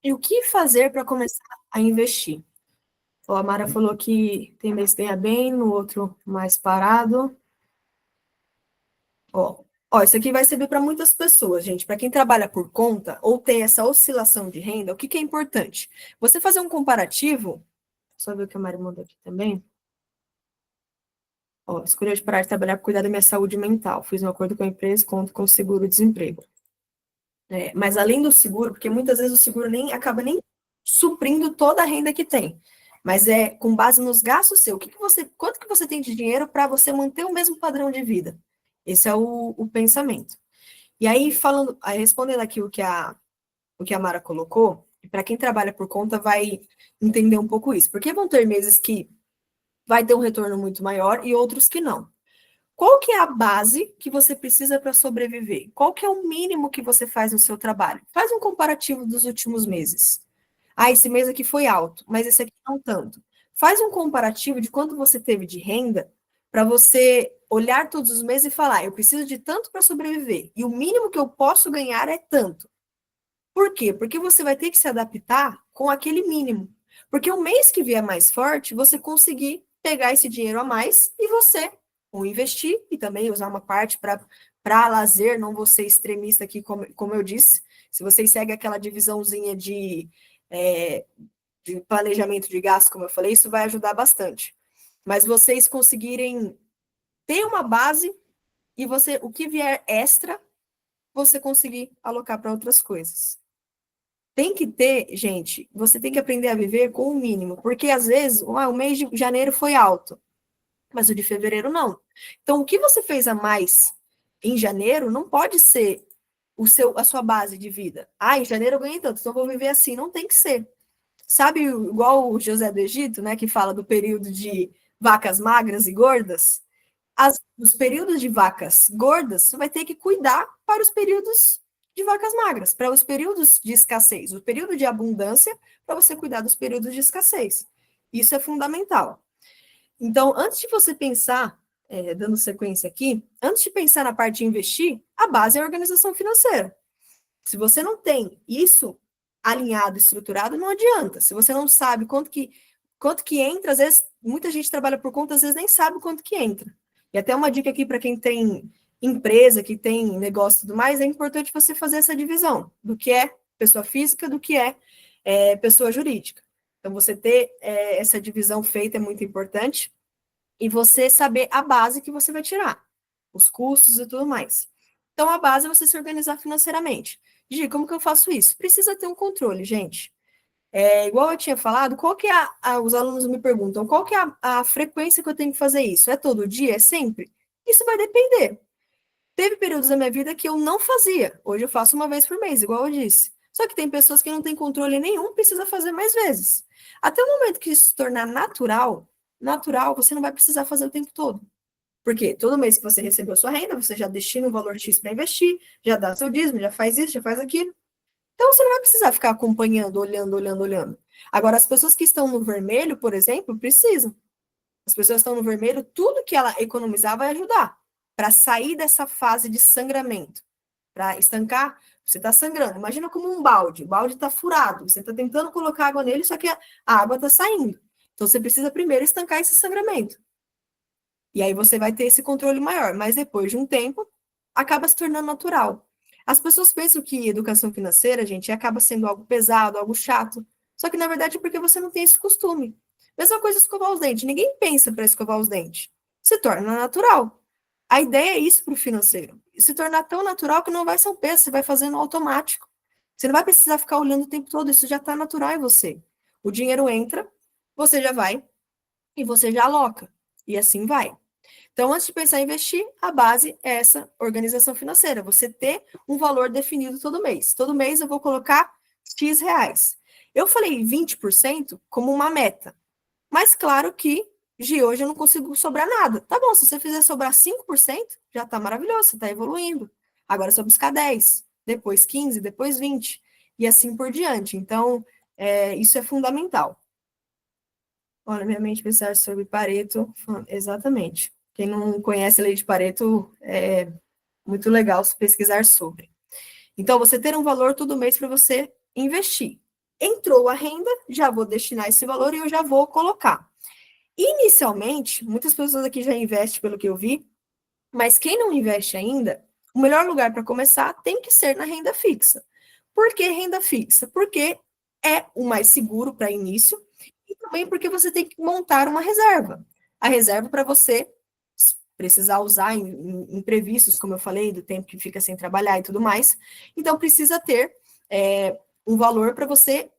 E o que fazer para começar a investir? Ó, a Mara falou que tem mês que ganha bem, no outro mais parado. Ó, isso aqui vai servir para muitas pessoas, gente. Para quem trabalha por conta ou tem essa oscilação de renda, o que, que é importante? Você fazer um comparativo, só ver o que a Mari mandou aqui também. Ó, escolhi parar de trabalhar para cuidar da minha saúde mental. Fiz um acordo com a empresa, conto com o seguro-desemprego. Mas além do seguro, porque muitas vezes o seguro nem acaba nem suprindo toda a renda que tem. Mas é com base nos gastos seus. Quanto que você tem de dinheiro para você manter o mesmo padrão de vida? Esse é o pensamento. E aí, respondendo aqui o que a Mara colocou, para quem trabalha por conta vai entender um pouco isso. Porque vão ter meses que vai ter um retorno muito maior e outros que não. Qual que é a base que você precisa para sobreviver? Qual que é o mínimo que você faz no seu trabalho? Faz um comparativo dos últimos meses. Ah, esse mês aqui foi alto, mas esse aqui não tanto. Faz um comparativo de quanto você teve de renda para você olhar todos os meses e falar, eu preciso de tanto para sobreviver, e o mínimo que eu posso ganhar é tanto. Por quê? Porque você vai ter que se adaptar com aquele mínimo. Porque o mês que vier mais forte, você conseguir pegar esse dinheiro a mais e você ou investir e também usar uma parte para lazer, não vou ser extremista aqui, como eu disse. Se vocês seguem aquela divisãozinha de planejamento de gasto, como eu falei, isso vai ajudar bastante. Mas vocês conseguirem ter uma base e o que vier extra, você conseguir alocar para outras coisas. Tem que ter, gente, você tem que aprender a viver com o mínimo, porque às vezes o mês de janeiro foi alto, mas o de fevereiro não. Então, o que você fez a mais em janeiro não pode ser a sua base de vida. Ah, em janeiro eu ganhei tanto, então eu vou viver assim. Não tem que ser. Sabe, igual o José do Egito, né, que fala do período de vacas magras e gordas? Os períodos de vacas gordas, você vai ter que cuidar para os períodos de vacas magras, para os períodos de escassez, o período de abundância, para você cuidar dos períodos de escassez. Isso é fundamental. Então, antes de você pensar, dando sequência aqui, antes de pensar na parte de investir, a base é a organização financeira. Se você não tem isso alinhado, estruturado, não adianta. Se você não sabe quanto que entra, às vezes, muita gente trabalha por conta, às vezes nem sabe quanto que entra. E até uma dica aqui para quem tem empresa, que tem negócio e tudo mais, é importante você fazer essa divisão do que é pessoa física, do que é pessoa jurídica. Então, você ter essa divisão feita é muito importante e você saber a base que você vai tirar, os custos e tudo mais. Então, a base é você se organizar financeiramente. Gi, como que eu faço isso? Precisa ter um controle, gente. Igual eu tinha falado, qual que é os alunos me perguntam, qual que é a frequência que eu tenho que fazer isso? É todo dia? É sempre? Isso vai depender. Teve períodos da minha vida que eu não fazia. Hoje eu faço uma vez por mês, igual eu disse. Só que tem pessoas que não têm controle nenhum, precisa fazer mais vezes. Até o momento que isso se tornar natural, você não vai precisar fazer o tempo todo. Porque todo mês que você recebeu sua renda, você já destina um valor X para investir, já dá seu dízimo, já faz isso, já faz aquilo. Então você não vai precisar ficar acompanhando, olhando. Agora, as pessoas que estão no vermelho, por exemplo, precisam. As pessoas que estão no vermelho, tudo que ela economizar vai ajudar para sair dessa fase de sangramento, para estancar. Você está sangrando. Imagina como um balde. O balde está furado. Você está tentando colocar água nele, só que a água está saindo. Então você precisa primeiro estancar esse sangramento. E aí você vai ter esse controle maior. Mas depois de um tempo, acaba se tornando natural. As pessoas pensam que educação financeira, gente, acaba sendo algo pesado, algo chato. Só que na verdade é porque você não tem esse costume. Mesma coisa escovar os dentes. Ninguém pensa para escovar os dentes. Se torna natural. A ideia é isso para o financeiro. Se tornar tão natural que não vai ser um peso, você vai fazendo automático. Você não vai precisar ficar olhando o tempo todo, isso já está natural em você. O dinheiro entra, você já vai e você já aloca. E assim vai. Então, antes de pensar em investir, a base é essa organização financeira. Você ter um valor definido todo mês. Todo mês eu vou colocar X reais. Eu falei 20% como uma meta. Mas claro que de hoje eu não consigo sobrar nada. Tá bom, se você fizer sobrar 5%, já tá maravilhoso, você tá evoluindo. Agora é só buscar 10, depois 15, depois 20, e assim por diante. Então, isso é fundamental. Olha, minha mente pensar sobre Pareto, exatamente. Quem não conhece a lei de Pareto, é muito legal se pesquisar sobre. Então, você ter um valor todo mês para você investir. Entrou a renda, já vou destinar esse valor e eu já vou colocar. Inicialmente, muitas pessoas aqui já investem, pelo que eu vi, mas quem não investe ainda, o melhor lugar para começar tem que ser na renda fixa. Por que renda fixa? Porque é o mais seguro para início e também porque você tem que montar uma reserva. A reserva para você precisar usar em imprevistos, como eu falei, do tempo que fica sem trabalhar e tudo mais. Então, precisa ter um valor para você,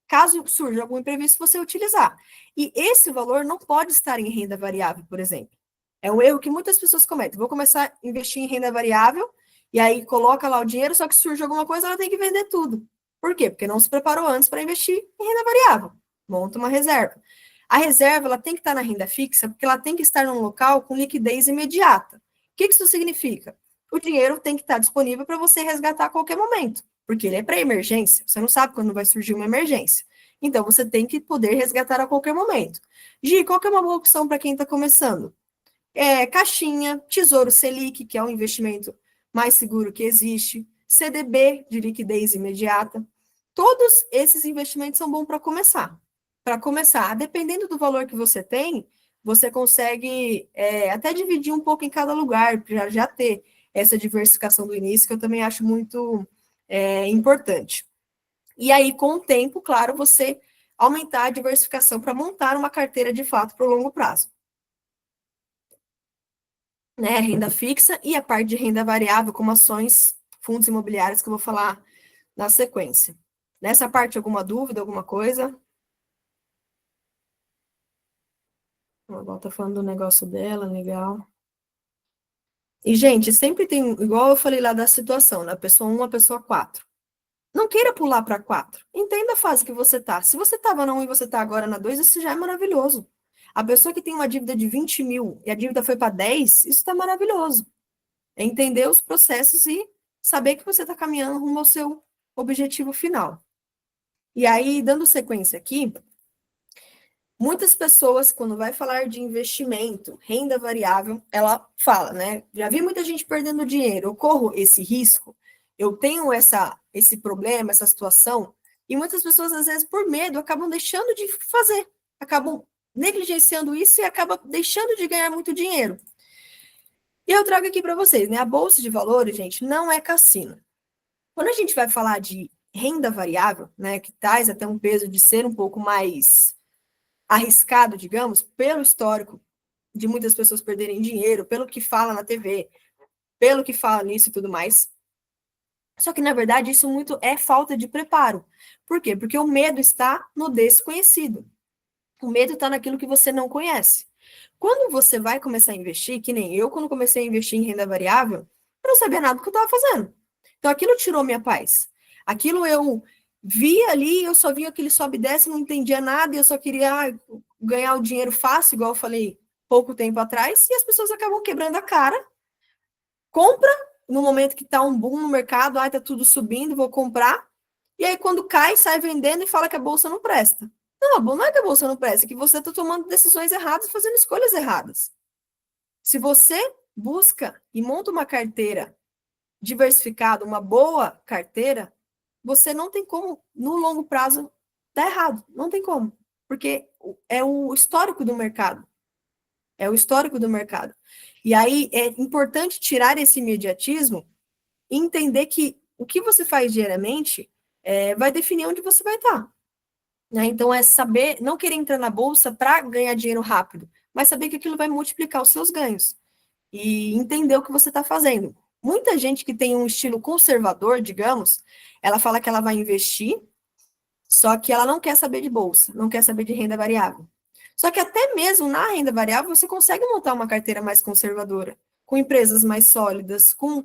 caso surja algum imprevisto, você utilizar. E esse valor não pode estar em renda variável, por exemplo. É um erro que muitas pessoas cometem. Vou começar a investir em renda variável, e aí coloca lá o dinheiro, só que surge alguma coisa, ela tem que vender tudo. Por quê? Porque não se preparou antes para investir em renda variável. Monta uma reserva. A reserva ela tem que estar na renda fixa, porque ela tem que estar num local com liquidez imediata. O que isso significa? O dinheiro tem que estar disponível para você resgatar a qualquer momento, porque ele é para emergência. Você não sabe quando vai surgir uma emergência. Então, você tem que poder resgatar a qualquer momento. Gi, qual que é uma boa opção para quem está começando? Caixinha, Tesouro Selic, que é o investimento mais seguro que existe, CDB, de liquidez imediata. Todos esses investimentos são bons para começar. Para começar, dependendo do valor que você tem, você consegue até dividir um pouco em cada lugar, para já ter essa diversificação do início, que eu também acho muito importante. E aí, com o tempo, claro, você aumentar a diversificação para montar uma carteira de fato para o longo prazo. Né, renda fixa e a parte de renda variável, como ações, fundos imobiliários, que eu vou falar na sequência. Nessa parte, alguma dúvida, alguma coisa? A Val tá falando do negócio dela, legal. E, gente, sempre tem, igual eu falei lá da situação, na pessoa 1, a pessoa 4. Não queira pular para 4. Entenda a fase que você tá. Se você estava na 1 e você está agora na 2, isso já é maravilhoso. A pessoa que tem uma dívida de 20 mil e a dívida foi para 10, isso está maravilhoso. É entender os processos e saber que você está caminhando rumo ao seu objetivo final. E aí, dando sequência aqui, muitas pessoas, quando vai falar de investimento, renda variável, ela fala, né? Já vi muita gente perdendo dinheiro, eu corro esse risco, eu tenho esse problema, essa situação, e muitas pessoas, às vezes, por medo, acabam deixando de fazer, acabam negligenciando isso e acabam deixando de ganhar muito dinheiro. E eu trago aqui para vocês, né? A Bolsa de Valores, gente, não é cassino. Quando a gente vai falar de renda variável, né, que traz até um peso de ser um pouco mais arriscado, digamos, pelo histórico de muitas pessoas perderem dinheiro, pelo que fala na TV, pelo que fala nisso e tudo mais. Só que, na verdade, isso muito é falta de preparo. Por quê? Porque o medo está no desconhecido. O medo está naquilo que você não conhece. Quando você vai começar a investir, que nem eu, quando comecei a investir em renda variável, Eu não sabia nada do que eu estava fazendo. Então, aquilo tirou minha paz. Aquilo eu via ali, eu só via aquele sobe e desce, não entendia nada, e eu só queria ganhar o dinheiro fácil, igual eu falei pouco tempo atrás, e as pessoas acabam quebrando a cara, compra no momento que está um boom no mercado, está tudo subindo, vou comprar, e aí quando cai, sai vendendo e fala que a bolsa não presta. Não é que a bolsa não presta, é que você está tomando decisões erradas, fazendo escolhas erradas. Se você busca e monta uma carteira diversificada, uma boa carteira, você não tem como, no longo prazo, dar errado. Não tem como. Porque é o histórico do mercado. É o histórico do mercado. E aí é importante tirar esse imediatismo e entender que o que você faz diariamente vai definir onde você vai estar. Né? Então, é saber, não querer entrar na bolsa para ganhar dinheiro rápido, mas saber que aquilo vai multiplicar os seus ganhos e entender o que você está fazendo. Muita gente que tem um estilo conservador, digamos, ela fala que ela vai investir, só que ela não quer saber de bolsa, não quer saber de renda variável. Só que até mesmo na renda variável você consegue montar uma carteira mais conservadora, com empresas mais sólidas, com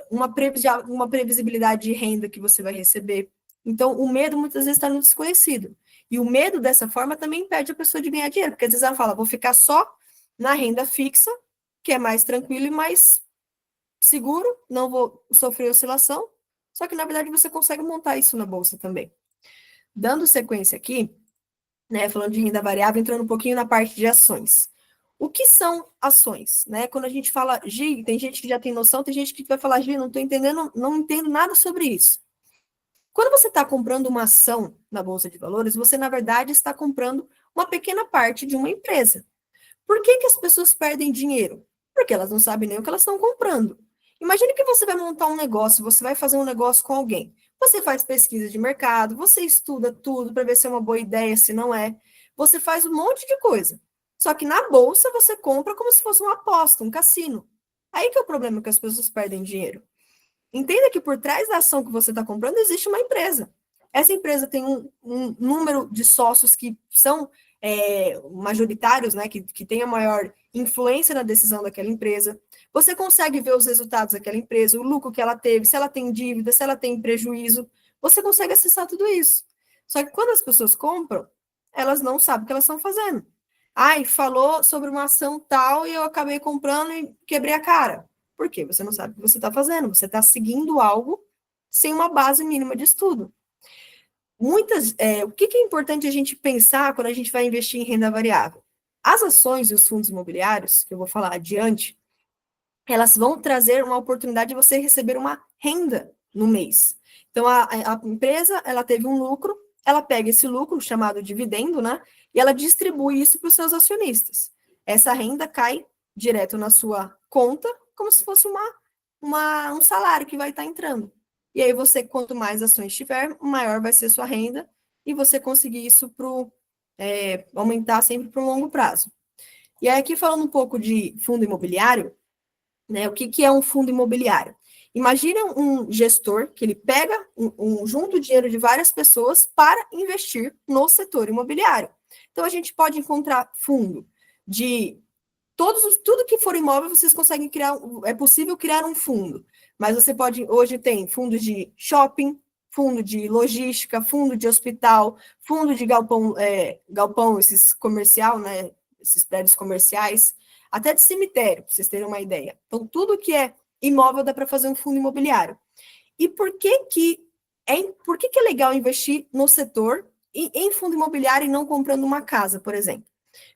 uma previsibilidade de renda que você vai receber. Então, o medo muitas vezes está no desconhecido. E o medo dessa forma também impede a pessoa de ganhar dinheiro, porque às vezes ela fala, vou ficar só na renda fixa, que é mais tranquilo e mais seguro, não vou sofrer oscilação, só que na verdade você consegue montar isso na bolsa também. Dando sequência aqui, né, falando de renda variável, entrando um pouquinho na parte de ações. O que são ações? Né? Quando a gente fala, Gi, tem gente que já tem noção, tem gente que vai falar, Gi, não estou entendendo, não entendo nada sobre isso. Quando você está comprando uma ação na Bolsa de Valores, você, na verdade, está comprando uma pequena parte de uma empresa. Por que as pessoas perdem dinheiro? Porque elas não sabem nem o que elas estão comprando. Imagine que você vai montar um negócio, você vai fazer um negócio com alguém. Você faz pesquisa de mercado, você estuda tudo para ver se é uma boa ideia, se não é. Você faz um monte de coisa. Só que na bolsa você compra como se fosse uma aposta, um cassino. Aí que é o problema que as pessoas perdem dinheiro. Entenda que por trás da ação que você está comprando existe uma empresa. Essa empresa tem um número de sócios que são majoritários, né, que tem a maior influência na decisão daquela empresa. Você consegue ver os resultados daquela empresa, o lucro que ela teve, se ela tem dívida, se ela tem prejuízo. Você consegue acessar tudo isso. Só que quando as pessoas compram, elas não sabem o que elas estão fazendo. Ai, falou sobre uma ação tal e eu acabei comprando e quebrei a cara. Por quê? Você não sabe o que você está fazendo. Você está seguindo algo sem uma base mínima de estudo. O que é importante a gente pensar quando a gente vai investir em renda variável? As ações e os fundos imobiliários, que eu vou falar adiante, elas vão trazer uma oportunidade de você receber uma renda no mês. Então, a empresa, ela teve um lucro, ela pega esse lucro, chamado dividendo, né? E ela distribui isso para os seus acionistas. Essa renda cai direto na sua conta, como se fosse um salário que vai estar entrando. E aí você, quanto mais ações tiver, maior vai ser sua renda, e você conseguir isso aumentar sempre para um longo prazo. E aí, aqui falando um pouco de fundo imobiliário, né, o que é um fundo imobiliário? Imagina um gestor que ele pega junto dinheiro de várias pessoas para investir no setor imobiliário. Então, a gente pode encontrar fundo de tudo que for imóvel, vocês conseguem criar, é possível criar um fundo. Mas você pode, hoje tem fundo de shopping, fundo de logística, fundo de hospital, fundo de galpão, esses comercial, né? Esses prédios comerciais, até de cemitério, para vocês terem uma ideia. Então, tudo que é imóvel dá para fazer um fundo imobiliário. E por que é legal investir no setor em fundo imobiliário e não comprando uma casa, por exemplo?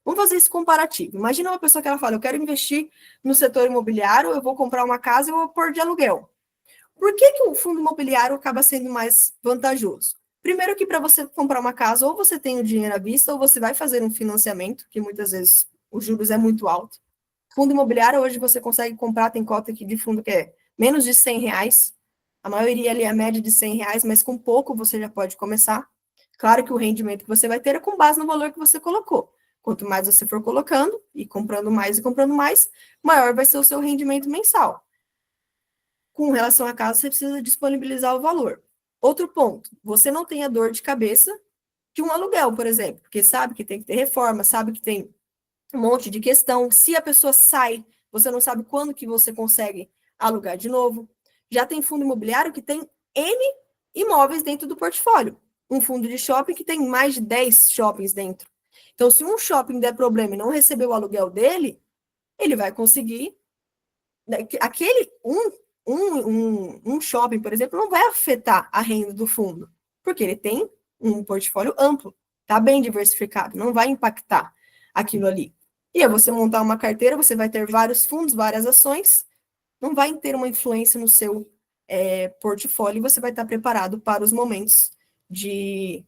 Vamos fazer esse comparativo. Imagina uma pessoa que ela fala, eu quero investir no setor imobiliário, eu vou comprar uma casa e vou pôr de aluguel. Por que o fundo imobiliário acaba sendo mais vantajoso? Primeiro que para você comprar uma casa, ou você tem o dinheiro à vista, ou você vai fazer um financiamento, que muitas vezes os juros é muito alto. Fundo imobiliário, hoje você consegue comprar, tem cota aqui de fundo que é menos de R$ 100. A maioria ali é a média de R$ 100, mas com pouco você já pode começar. Claro que o rendimento que você vai ter é com base no valor que você colocou. Quanto mais você for colocando, e comprando mais, maior vai ser o seu rendimento mensal. Com relação à casa, você precisa disponibilizar o valor. Outro ponto, você não tem a dor de cabeça de um aluguel, por exemplo, porque sabe que tem que ter reforma, sabe que tem um monte de questão. Se a pessoa sai, você não sabe quando que você consegue alugar de novo. Já tem fundo imobiliário que tem N imóveis dentro do portfólio. Um fundo de shopping que tem mais de 10 shoppings dentro. Então, se um shopping der problema e não receber o aluguel dele, ele vai conseguir. Aquele um shopping, por exemplo, não vai afetar a renda do fundo, porque ele tem um portfólio amplo, está bem diversificado, não vai impactar aquilo ali. E é você montar uma carteira, você vai ter vários fundos, várias ações, não vai ter uma influência no seu portfólio e você vai estar preparado para os momentos de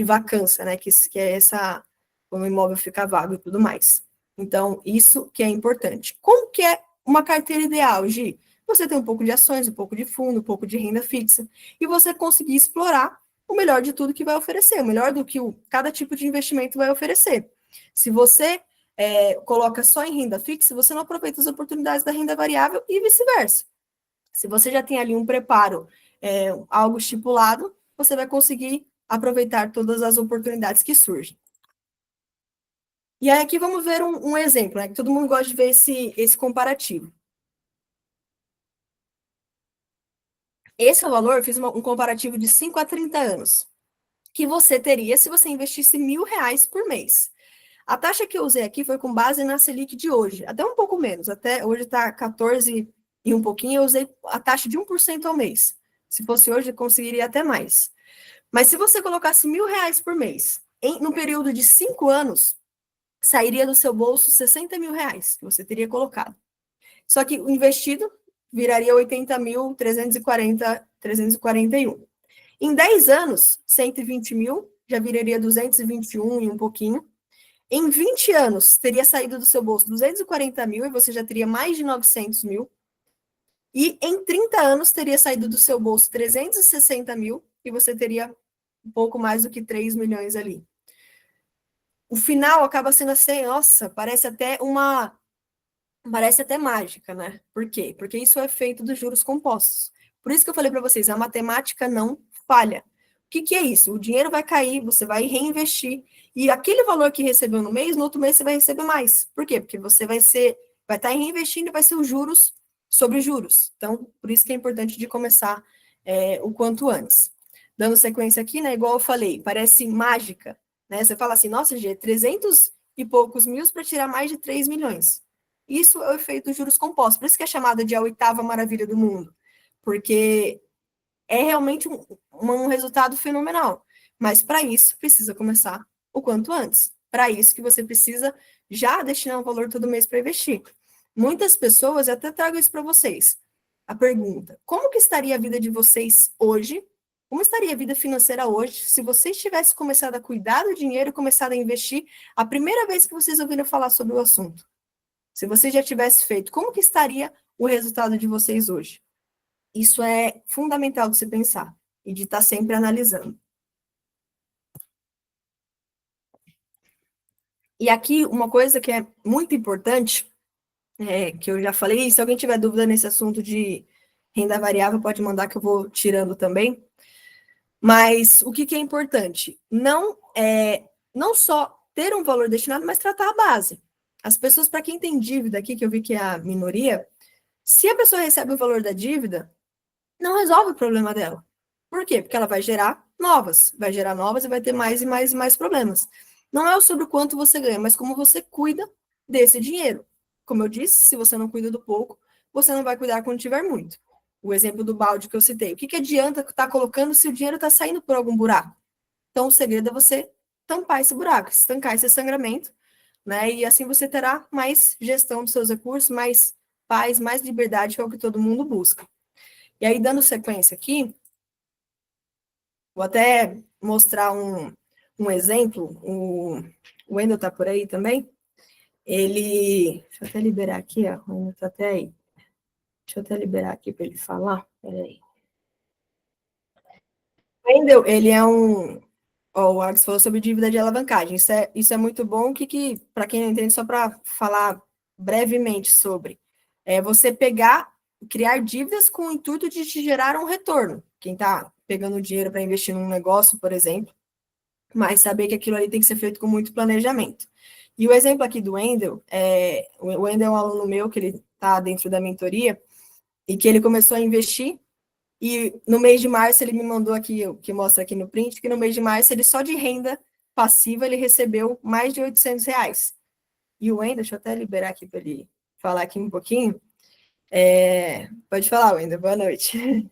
vacância, né? Que é essa, quando o imóvel fica vago e tudo mais. Então, isso que é importante. Como que é uma carteira ideal, Gi? Você tem um pouco de ações, um pouco de fundo, um pouco de renda fixa, e você conseguir explorar o melhor de tudo que vai oferecer, o melhor do que cada tipo de investimento vai oferecer. Se você coloca só em renda fixa, você não aproveita as oportunidades da renda variável e vice-versa. Se você já tem ali um preparo, algo estipulado, você vai conseguir aproveitar todas as oportunidades que surgem. E aí aqui vamos ver um exemplo, né? Que todo mundo gosta de ver esse comparativo. Esse é o valor, eu fiz um comparativo de 5 a 30 anos, que você teria se você investisse R$ 1.000 por mês. A taxa que eu usei aqui foi com base na Selic de hoje, até um pouco menos, até hoje está 14 e um pouquinho, eu usei a taxa de 1% ao mês. Se fosse hoje, eu conseguiria até mais. Mas se você colocasse R$ 1.000 por mês, no período de 5 anos, sairia do seu bolso R$ 60.000 que você teria colocado. Só que o investido viraria 80.341. Em 10 anos, 120 mil já viraria 221 e um pouquinho. Em 20 anos, teria saído do seu bolso 240 mil e você já teria mais de 900 mil. E em 30 anos, teria saído do seu bolso 360 mil e você teria um pouco mais do que 3 milhões ali. O final acaba sendo assim, nossa, parece até mágica, né? Por quê? Porque isso é feito dos juros compostos. Por isso que eu falei para vocês, a matemática não falha. O que é isso? O dinheiro vai cair, você vai reinvestir, e aquele valor que recebeu no mês, no outro mês você vai receber mais. Por quê? Porque você vai estar reinvestindo e vai ser os juros sobre juros. Então, por isso que é importante de começar o quanto antes. Dando sequência aqui, né? Igual eu falei, parece mágica, né? Você fala assim, nossa, Gê, 300 e poucos mil para tirar mais de 3 milhões. Isso é o efeito dos juros compostos. Por isso que é chamada de a oitava maravilha do mundo. Porque é realmente um resultado fenomenal. Mas para isso, precisa começar o quanto antes. Para isso que você precisa já destinar um valor todo mês para investir. Muitas pessoas, eu até trago isso para vocês. A pergunta, como que estaria a vida de vocês hoje? Como estaria a vida financeira hoje se vocês tivessem começado a cuidar do dinheiro e começado a investir a primeira vez que vocês ouviram falar sobre o assunto? Se você já tivesse feito, como que estaria o resultado de vocês hoje? Isso é fundamental de se pensar e de estar sempre analisando. E aqui, uma coisa que é muito importante, que eu já falei, se alguém tiver dúvida nesse assunto de renda variável, pode mandar que eu vou tirando também. Mas o que é importante? Não só ter um valor destinado, mas tratar a base. As pessoas, para quem tem dívida aqui, que eu vi que é a minoria, se a pessoa recebe o valor da dívida, não resolve o problema dela. Por quê? Porque ela vai gerar novas e vai ter mais e mais e mais problemas. Não é sobre o quanto você ganha, mas como você cuida desse dinheiro. Como eu disse, se você não cuida do pouco, você não vai cuidar quando tiver muito. O exemplo do balde que eu citei. O que adianta estar colocando se o dinheiro está saindo por algum buraco? Então, o segredo é você tampar esse buraco, estancar esse sangramento, né? E assim você terá mais gestão dos seus recursos, mais paz, mais liberdade, que é o que todo mundo busca. E aí, dando sequência aqui, vou até mostrar um exemplo. O Wendel está por aí também. Deixa eu até liberar aqui, ó. O Wendel está até aí. Deixa eu até liberar aqui para ele falar. Peraí. Wendel, ele é o Alex falou sobre dívida de alavancagem. Isso é muito bom. Para quem não entende, só para falar brevemente sobre. Você criar dívidas com o intuito de te gerar um retorno. Quem está pegando dinheiro para investir num negócio, por exemplo, mas saber que aquilo ali tem que ser feito com muito planejamento. E o exemplo aqui do Wendel, o Wendel é um aluno meu, que ele está dentro da mentoria, e que ele começou a investir, e no mês de março ele me mandou aqui, que mostra aqui no print, que no mês de março ele só de renda passiva ele recebeu mais de R$ 800. E o Wendel, deixa eu até liberar aqui para ele falar aqui um pouquinho. Pode falar, Wendel, boa noite.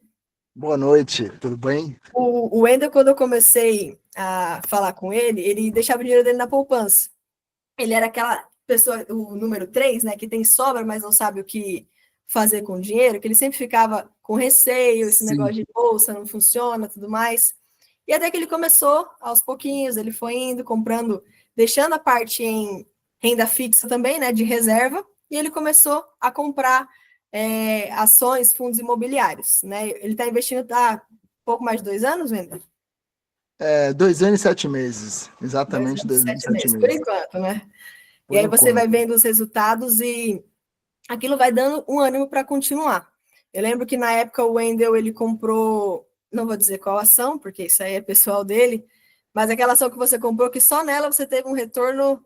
Boa noite, tudo bem?
O Wendel, quando eu comecei a falar com ele deixava o dinheiro dele na poupança. Ele era aquela pessoa, o número 3, né, que tem sobra, mas não sabe o que fazer com o dinheiro, que ele sempre ficava com receio, esse
Sim.
negócio de bolsa não funciona, tudo mais. E até que ele começou, aos pouquinhos, ele foi indo, comprando, deixando a parte em renda fixa também, né, de reserva, e ele começou a comprar ações, fundos imobiliários, né? Ele está investindo há pouco mais de 2 anos, Wendel?
2 anos e 7 meses,
2
exatamente
anos e
2 anos e
7
7
meses, por
meses,
enquanto, né? E
por
aí você vai
enquanto.
vendo os resultados e aquilo vai dando um ânimo para continuar. Eu lembro que na época o Wendel, ele comprou, não vou dizer qual ação, porque isso aí é pessoal dele, mas aquela ação que você comprou, que só nela você teve um retorno,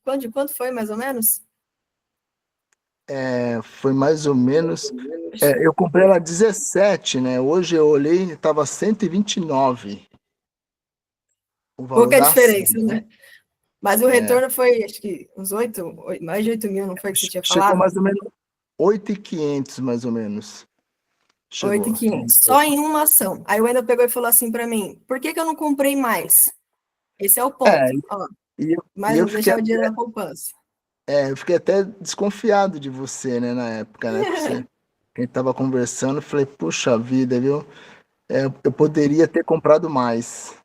quanto foi, mais ou menos?
Foi mais ou menos. Eu comprei ela 17, né? Hoje eu olhei e estava 129 o valor
Pouca
da ação.
diferença, né? Mas o
É,
retorno foi, acho que uns mais de 8 mil, não foi que você tinha
chegou
falado?
mais ou menos 8.500, mais ou menos. Chegou.
8.500, só em uma ação. Aí o Wendel pegou e falou assim para mim, por que eu não comprei mais? Esse é o
É,
ponto. Ó,
e eu, e
mas
eu
não
fiquei,
deixar o dinheiro na poupança.
eu fiquei até desconfiado de você, né, na época, né? Porque a gente tava conversando, eu falei, puxa vida, viu? Eu poderia ter comprado mais,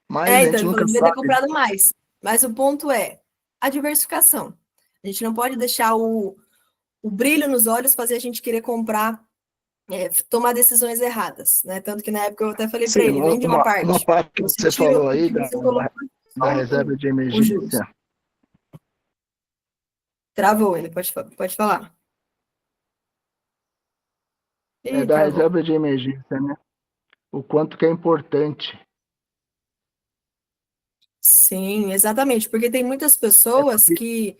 mas a
Então,
gente
ele falou
nunca
que devia ter
sabe.
comprado mais. Mas o ponto é a diversificação. A gente não pode deixar o brilho nos olhos fazer a gente querer comprar, tomar decisões erradas, né? Tanto que na época eu até falei para
Sim,
ele, vende uma
uma
parte.
parte que
Você
você
tira
falou
o
aí
que você colocou
da
só
reserva de
os juros.
emergência,
Travou ele, pode falar. Ih,
da
travou.
reserva de emergência, né? O quanto que é importante.
Sim, exatamente, porque tem muitas
É
pessoas
porque
que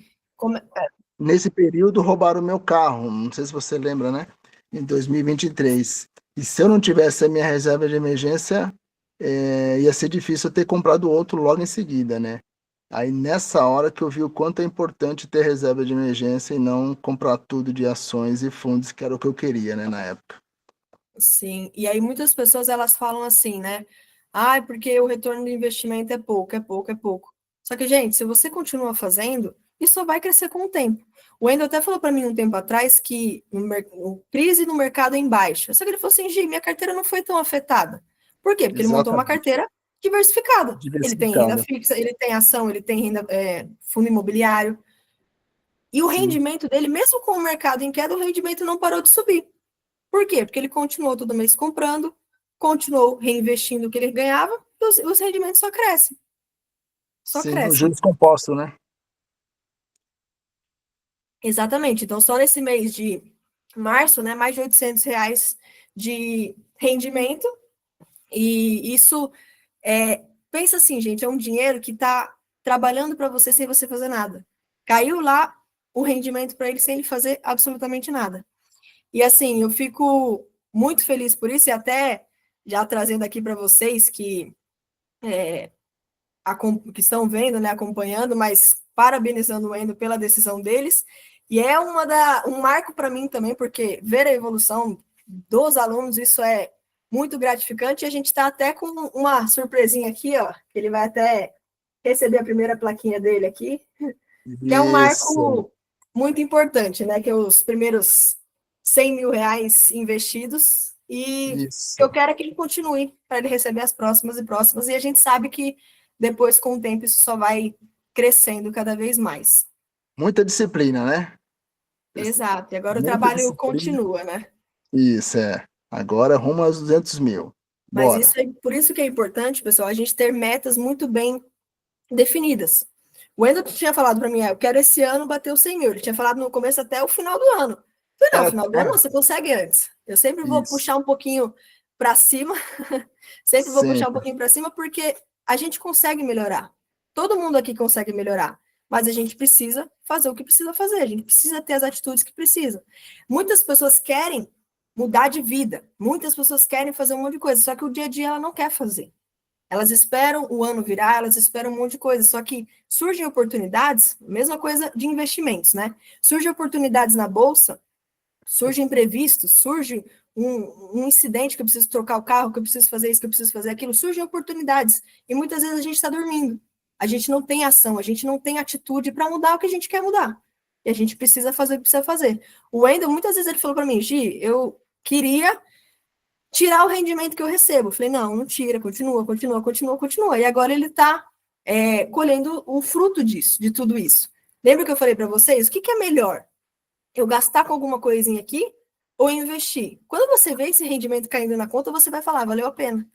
nesse período roubaram meu carro, não sei se você lembra, né? Em 2023. E se eu não tivesse a minha reserva de emergência, ia ser difícil eu ter comprado outro logo em seguida, né? Aí nessa hora que eu vi o quanto é importante ter reserva de emergência e não comprar tudo de ações e fundos, que era o que eu queria, né, na época.
sim, e aí muitas pessoas elas falam assim, né? Ah, porque o retorno do investimento é pouco, é pouco, é pouco. Só que, gente, se você continua fazendo, isso só vai crescer com o tempo. O Wendel até falou para mim um tempo atrás que crise no mercado em baixa. Só que ele falou assim, Gi, minha carteira não foi tão afetada. Por quê? Porque ele montou uma
Exatamente.
carteira diversificada. Ele tem renda
Diversificada.
fixa, ele tem ação, ele tem renda, fundo imobiliário. E o
Sim,
rendimento dele, mesmo com o mercado em queda, o rendimento não parou de subir. Por quê? Porque ele continuou todo mês comprando, continuou reinvestindo o que ele ganhava, e os rendimentos só crescem. Só
sim, os
crescem.
juros compostos, né?
Exatamente. Então, só nesse mês de março, né, mais de R$ 800 de rendimento. E isso, pensa assim, gente, é um dinheiro que está trabalhando para você sem você fazer nada. Caiu lá o rendimento para ele sem ele fazer absolutamente nada. E assim, eu fico muito feliz por isso, e até já trazendo aqui para vocês que estão vendo, né, acompanhando, mas parabenizando o Endo pela decisão deles. E é um marco para mim também, porque ver a evolução dos alunos, isso é muito gratificante. E a gente está até com uma surpresinha aqui, ó, que ele vai até receber a primeira plaquinha dele aqui, que é um
Isso,
marco muito importante, né? Que é os primeiros R$ 100.000 investidos, e eu
isso.
quero que ele continue para ele receber as próximas e próximas, e a gente sabe que depois, com o tempo, isso só vai crescendo cada vez mais.
Muita disciplina, né?
Exato, e agora o
Muita
trabalho
disciplina.
continua, né?
Isso, é. Agora rumo aos 200 mil.
Mas
Bora.
por isso que é importante, pessoal, a gente ter metas muito bem definidas. O Wendel tinha falado para mim, eu quero esse ano bater os 100 mil. Ele tinha falado no começo até o final do ano. Eu falei, não, final do ano não, você consegue antes. Eu sempre vou
Isso.
puxar um pouquinho para cima, sempre vou puxar um
Sempre.
pouquinho para cima, porque a gente consegue melhorar. Todo mundo aqui consegue melhorar, mas a gente precisa fazer o que precisa fazer, a gente precisa ter as atitudes que precisa. Muitas pessoas querem mudar de vida. Muitas pessoas querem fazer um monte de coisa, só que o dia a dia ela não quer fazer. Elas esperam o ano virar, elas esperam um monte de coisa, só que surgem oportunidades, mesma coisa de investimentos, né? Surgem oportunidades na bolsa, surgem imprevistos, surge um incidente que eu preciso trocar o carro, que eu preciso fazer isso, que eu preciso fazer aquilo, surgem oportunidades. E muitas vezes a gente está dormindo. A gente não tem ação, a gente não tem atitude para mudar o que a gente quer mudar. E a gente precisa fazer o que precisa fazer. O Wendel, muitas vezes ele falou para mim, Gi, eu queria tirar o rendimento que eu recebo. Eu falei, não tira, continua. E agora ele está colhendo o fruto disso, de tudo isso. Lembra que eu falei para vocês? O que é melhor? Eu gastar com alguma coisinha aqui ou investir? Quando você vê esse rendimento caindo na conta, você vai falar, valeu a pena,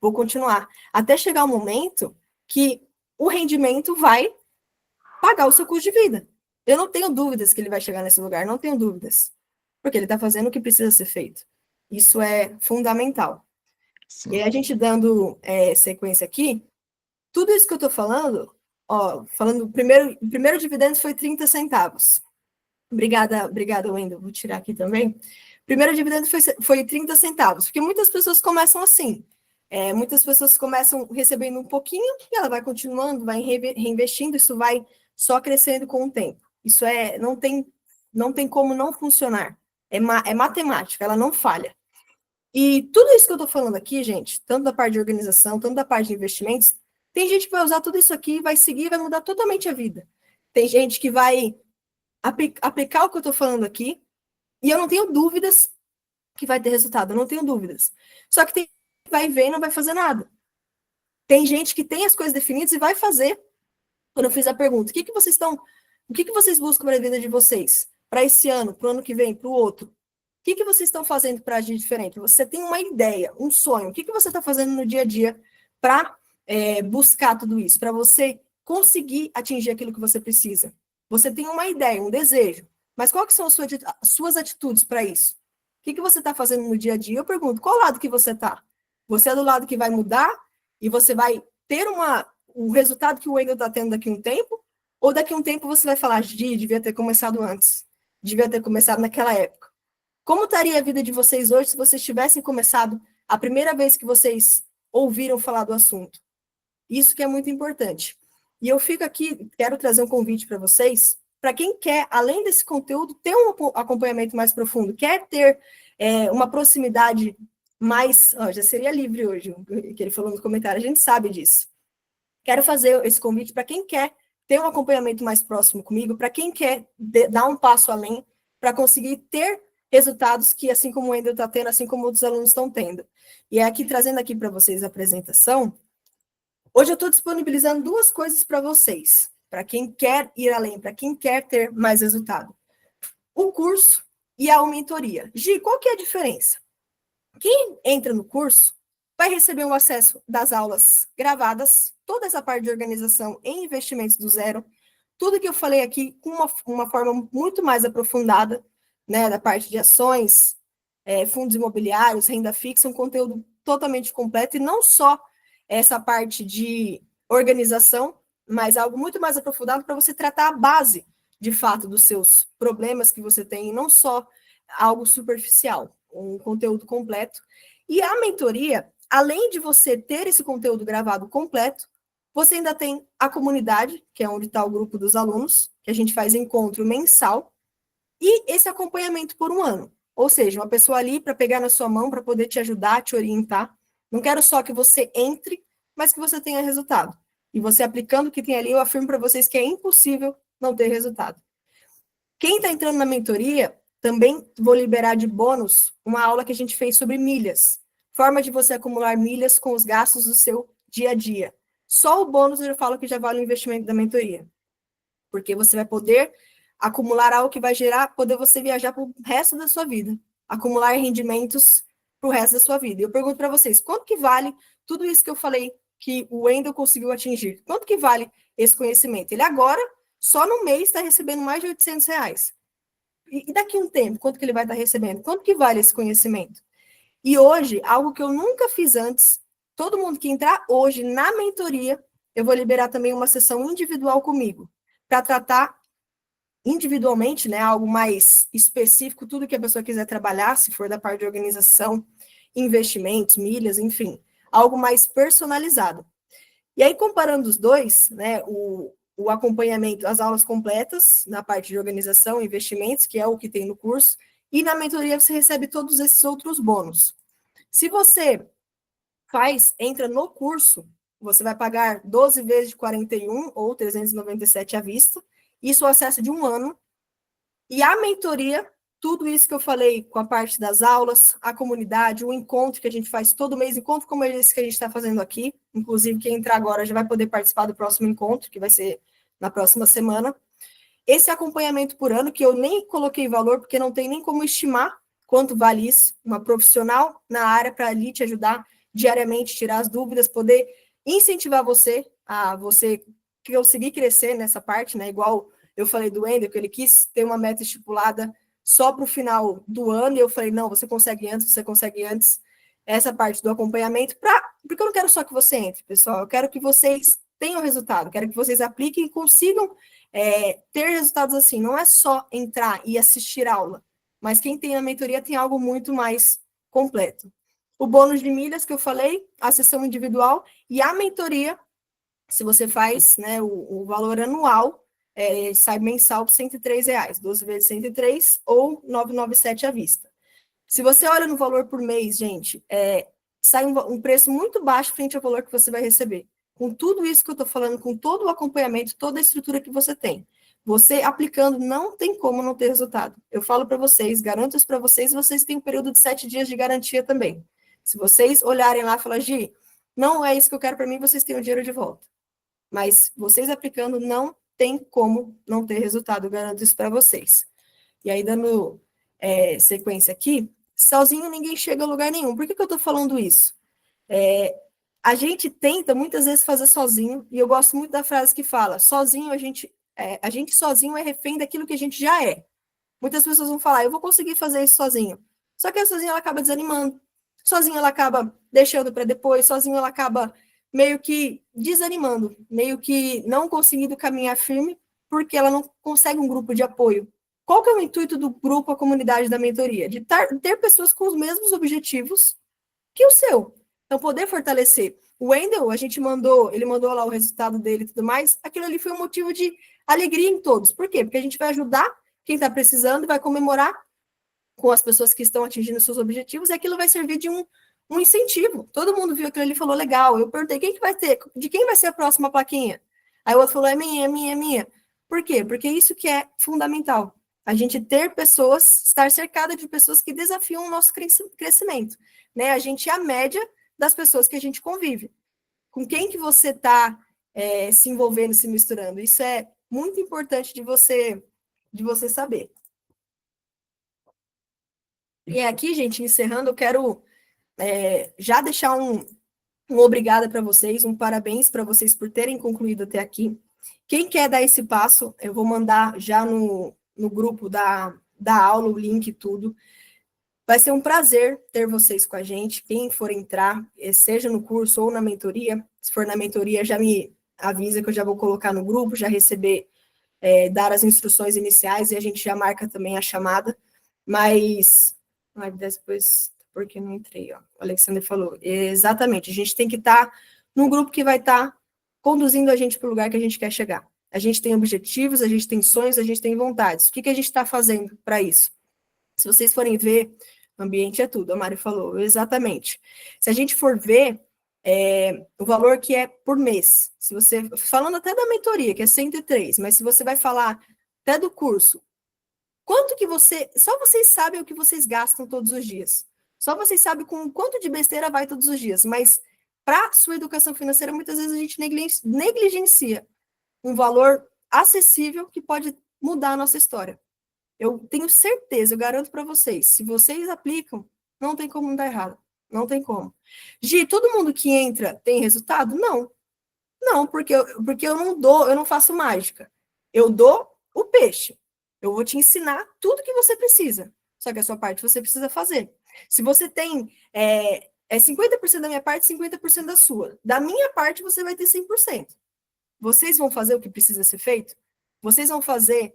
vou continuar. Até chegar o momento que o rendimento vai pagar o seu custo de vida. Eu não tenho dúvidas que ele vai chegar nesse lugar, não tenho dúvidas. Porque ele está fazendo o que precisa ser feito. Isso é fundamental. Sim. E aí, a gente dando sequência aqui, tudo isso que eu estou falando, o primeiro dividendo foi 30 centavos. Obrigada, Wendel. Vou tirar aqui também. Primeiro dividendo foi 30 centavos, porque muitas pessoas começam assim. Muitas pessoas começam recebendo um pouquinho e ela vai continuando, vai reinvestindo, isso vai só crescendo com o tempo. Isso não tem como não funcionar. É matemática, ela não falha. E tudo isso que eu estou falando aqui, gente, tanto da parte de organização, tanto da parte de investimentos, tem gente que vai usar tudo isso aqui, vai seguir, vai mudar totalmente a vida. Tem gente que vai aplicar o que eu estou falando aqui, e eu não tenho dúvidas que vai ter resultado, eu não tenho dúvidas. Só que tem gente que vai ver e não vai fazer nada. Tem gente que tem as coisas definidas e vai fazer. Quando eu fiz a pergunta, o que vocês buscam para a vida de vocês? Para esse ano, para o ano que vem, para o outro? O que vocês estão fazendo para agir diferente? Você tem uma ideia, um sonho. O que você está fazendo no dia a dia para buscar tudo isso? Para você conseguir atingir aquilo que você precisa? Você tem uma ideia, um desejo. Mas quais são as suas atitudes para isso? O que você está fazendo no dia a dia? Eu pergunto, qual lado que você está? Você é do lado que vai mudar e você vai ter o resultado que o Wendel está tendo daqui a um tempo? Ou daqui a um tempo você vai falar, devia ter começado antes. Devia ter começado naquela época. Como estaria a vida de vocês hoje se vocês tivessem começado a primeira vez que vocês ouviram falar do assunto? Isso que é muito importante. E eu fico aqui, quero trazer um convite para vocês, para quem quer, além desse conteúdo, ter um acompanhamento mais profundo, quer ter uma proximidade mais... já seria livre hoje, que ele falou no comentário, a gente sabe disso. Quero fazer esse convite para quem quer ter um acompanhamento mais próximo comigo, para quem quer dar um passo além, para conseguir ter resultados que, assim como o Wendel está tendo, assim como outros alunos estão tendo. E aqui, trazendo aqui para vocês a apresentação, hoje eu estou disponibilizando duas coisas para vocês, para quem quer ir além, para quem quer ter mais resultado. O curso e a mentoria. Gi, qual que é a diferença? Quem entra no curso vai receber um acesso das aulas gravadas, toda essa parte de organização em investimentos do zero, tudo que eu falei aqui com uma forma muito mais aprofundada, né, da parte de ações, fundos imobiliários, renda fixa, um conteúdo totalmente completo, e não só essa parte de organização, mas algo muito mais aprofundado para você tratar a base, de fato, dos seus problemas que você tem, e não só algo superficial, um conteúdo completo. E a mentoria, além de você ter esse conteúdo gravado completo, você ainda tem a comunidade, que é onde está o grupo dos alunos, que a gente faz encontro mensal, e esse acompanhamento por um ano. Ou seja, uma pessoa ali para pegar na sua mão, para poder te ajudar, te orientar. Não quero só que você entre, mas que você tenha resultado. E você aplicando o que tem ali, eu afirmo para vocês que é impossível não ter resultado. Quem está entrando na mentoria, também vou liberar de bônus uma aula que a gente fez sobre milhas. Forma de você acumular milhas com os gastos do seu dia a dia. Só o bônus eu falo que já vale o investimento da mentoria. Porque você vai poder acumular algo que vai poder você viajar para o resto da sua vida. Acumular rendimentos para o resto da sua vida. E eu pergunto para vocês, quanto que vale tudo isso que eu falei que o Wendel conseguiu atingir? Quanto que vale esse conhecimento? Ele agora, só no mês, está recebendo mais de R$800. E daqui a um tempo, quanto que ele vai estar recebendo? Quanto que vale esse conhecimento? E hoje, algo que eu nunca fiz antes, todo mundo que entrar hoje na mentoria, eu vou liberar também uma sessão individual comigo, para tratar individualmente, né, algo mais específico, tudo que a pessoa quiser trabalhar, se for da parte de organização, investimentos, milhas, enfim, algo mais personalizado. E aí, comparando os dois, né, o acompanhamento, as aulas completas, na parte de organização e investimentos, que é o que tem no curso, e na mentoria você recebe todos esses outros bônus. Se você entra no curso, você vai pagar 12 vezes de 41 ou 397 à vista, isso é o acesso de um ano, e a mentoria, tudo isso que eu falei com a parte das aulas, a comunidade, o encontro que a gente faz todo mês, encontro como esse que a gente está fazendo aqui, inclusive quem entrar agora já vai poder participar do próximo encontro, que vai ser na próxima semana. Esse acompanhamento por ano, que eu nem coloquei valor, porque não tem nem como estimar quanto vale isso, uma profissional na área para ali te ajudar diariamente, tirar as dúvidas, poder incentivar você a você conseguir crescer nessa parte, né? Igual eu falei do Wendel, que ele quis ter uma meta estipulada só para o final do ano, e eu falei, não, você consegue antes, essa parte do acompanhamento, porque eu não quero só que você entre, pessoal, eu quero que vocês tenham resultado, quero que vocês apliquem e consigam ter resultados assim, não é só entrar e assistir aula, mas quem tem a mentoria tem algo muito mais completo. O bônus de milhas que eu falei, a sessão individual e a mentoria, se você faz, né, o valor anual, sai mensal por R$103, 12 vezes 103 ou 997 à vista. Se você olha no valor por mês, gente, sai um preço muito baixo frente ao valor que você vai receber. Com tudo isso que eu estou falando, com todo o acompanhamento, toda a estrutura que você tem. Você aplicando, não tem como não ter resultado. Eu falo para vocês, garanto isso para vocês, vocês têm um período de 7 dias de garantia também. Se vocês olharem lá e falar, Gi, não é isso que eu quero para mim, vocês têm o dinheiro de volta. Mas vocês aplicando, não tem como não ter resultado, eu garanto isso para vocês. E aí, dando sequência aqui, sozinho ninguém chega a lugar nenhum. Por que eu estou falando isso? A gente tenta muitas vezes fazer sozinho, e eu gosto muito da frase que fala, sozinho a gente sozinho é refém daquilo que a gente já é. Muitas pessoas vão falar, eu vou conseguir fazer isso sozinho. Só que a sozinha ela acaba desanimando. Sozinha ela acaba deixando para depois, sozinha ela acaba meio que desanimando, meio que não conseguindo caminhar firme, porque ela não consegue um grupo de apoio. Qual que é o intuito do grupo, a comunidade da mentoria? De ter pessoas com os mesmos objetivos que o seu. Então, poder fortalecer. O Wendel, ele mandou lá o resultado dele e tudo mais, aquilo ali foi um motivo de alegria em todos. Por quê? Porque a gente vai ajudar quem está precisando e vai comemorar com as pessoas que estão atingindo seus objetivos, e aquilo vai servir de um incentivo. Todo mundo viu aquilo ali e falou, legal. Eu perguntei, de quem vai ser a próxima plaquinha? Aí o outro falou, é minha, é minha, é minha. Por quê? Porque isso que é fundamental. A gente ter pessoas, estar cercada de pessoas que desafiam o nosso crescimento. Né? A gente é a média das pessoas que a gente convive. Com quem que você está se envolvendo, se misturando? Isso é muito importante de você saber. E aqui, gente, encerrando, eu quero já deixar um obrigada para vocês, um parabéns para vocês por terem concluído até aqui. Quem quer dar esse passo, eu vou mandar já no grupo da aula, o link e tudo. Vai ser um prazer ter vocês com a gente. Quem for entrar, seja no curso ou na mentoria, se for na mentoria, já me avisa que eu já vou colocar no grupo, já receber, dar as instruções iniciais e a gente já marca também a chamada. Mas, depois, porque não entrei, ó. O Alexander falou. Exatamente, a gente tem que estar num grupo que vai estar conduzindo a gente para o lugar que a gente quer chegar. A gente tem objetivos, a gente tem sonhos, a gente tem vontades. O que a gente está fazendo para isso? Se vocês forem ver, o ambiente é tudo, a Mari falou, exatamente. Se a gente for ver o valor que é por mês, se você, falando até da mentoria, que é 103, mas se você vai falar até do curso, quanto que só vocês sabem o que vocês gastam todos os dias. Só vocês sabem com quanto de besteira vai todos os dias, mas para sua educação financeira, muitas vezes a gente negligencia um valor acessível que pode mudar a nossa história. Eu tenho certeza, eu garanto para vocês, se vocês aplicam, não tem como dar errado. Não tem como. Gi, todo mundo que entra tem resultado? Não. Não, porque eu não faço mágica. Eu dou o peixe. Eu vou te ensinar tudo que você precisa. Só que a sua parte você precisa fazer. Se você tem 50% da minha parte, 50% da sua. Da minha parte, você vai ter 100%. Vocês vão fazer o que precisa ser feito? Vocês vão fazer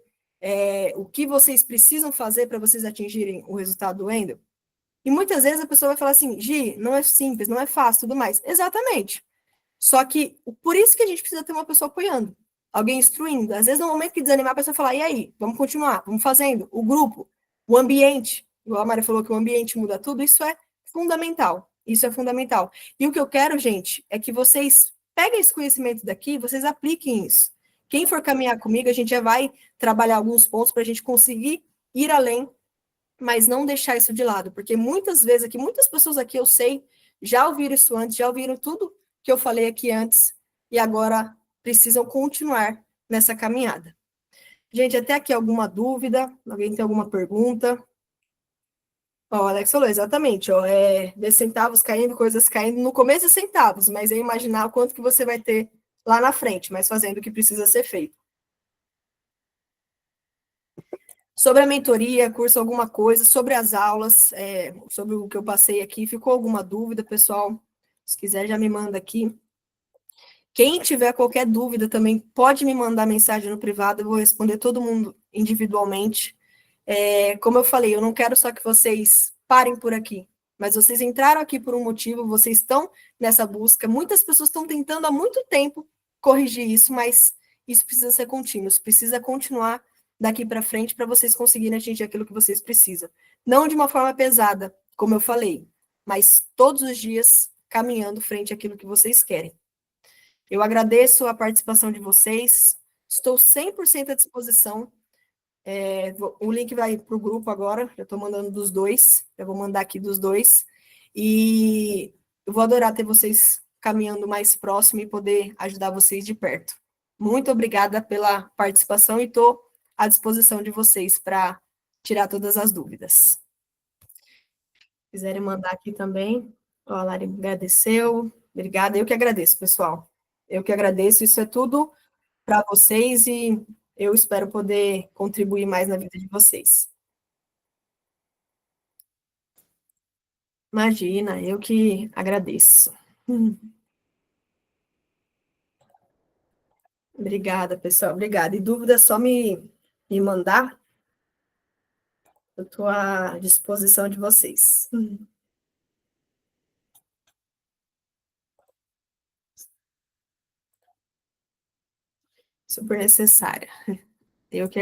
o que vocês precisam fazer para vocês atingirem o resultado do Wendel? E muitas vezes a pessoa vai falar assim, Gi, não é simples, não é fácil, tudo mais. Exatamente. Só que, por isso que a gente precisa ter uma pessoa apoiando, alguém instruindo. Às vezes, no momento que desanimar, a pessoa fala, e aí, vamos continuar, vamos fazendo. O grupo, o ambiente, igual a Mari falou que o ambiente muda tudo, isso é fundamental. Isso é fundamental. E o que eu quero, gente, é que vocês peguem esse conhecimento daqui, vocês apliquem isso. Quem for caminhar comigo, a gente já vai trabalhar alguns pontos para a gente conseguir ir além, mas não deixar isso de lado, porque muitas vezes aqui, muitas pessoas aqui eu sei, já ouviram isso antes, já ouviram tudo que eu falei aqui antes, e agora precisam continuar nessa caminhada. Gente, até aqui alguma dúvida? Alguém tem alguma pergunta? Ó, o Alex falou, exatamente, ó, de centavos caindo, coisas caindo, no começo é centavos, mas é imaginar o quanto que você vai ter lá na frente, mas fazendo o que precisa ser feito. Sobre a mentoria, curso alguma coisa, sobre as aulas, sobre o que eu passei aqui, ficou alguma dúvida, pessoal? Se quiser, já me manda aqui. Quem tiver qualquer dúvida também pode me mandar mensagem no privado, eu vou responder todo mundo individualmente. Como eu falei, eu não quero só que vocês parem por aqui, mas vocês entraram aqui por um motivo, vocês estão nessa busca. Muitas pessoas estão tentando há muito tempo corrigir isso, mas isso precisa ser contínuo, isso precisa continuar daqui para frente para vocês conseguirem atingir aquilo que vocês precisam. Não de uma forma pesada, como eu falei, mas todos os dias caminhando frente àquilo que vocês querem. Eu agradeço a participação de vocês, estou 100% à disposição. O link vai para o grupo agora, já estou mandando dos dois, eu vou mandar aqui dos dois, e eu vou adorar ter vocês caminhando mais próximo e poder ajudar vocês de perto. Muito obrigada pela participação e estou à disposição de vocês para tirar todas as dúvidas. Se quiserem mandar aqui também, a Lari agradeceu, obrigada, eu que agradeço, pessoal. Eu que agradeço, isso é tudo para vocês e eu espero poder contribuir mais na vida de vocês. Imagina, eu que agradeço. Obrigada, pessoal. Obrigada. E dúvida é só me mandar. Eu estou à disposição de vocês. Super necessária. Eu que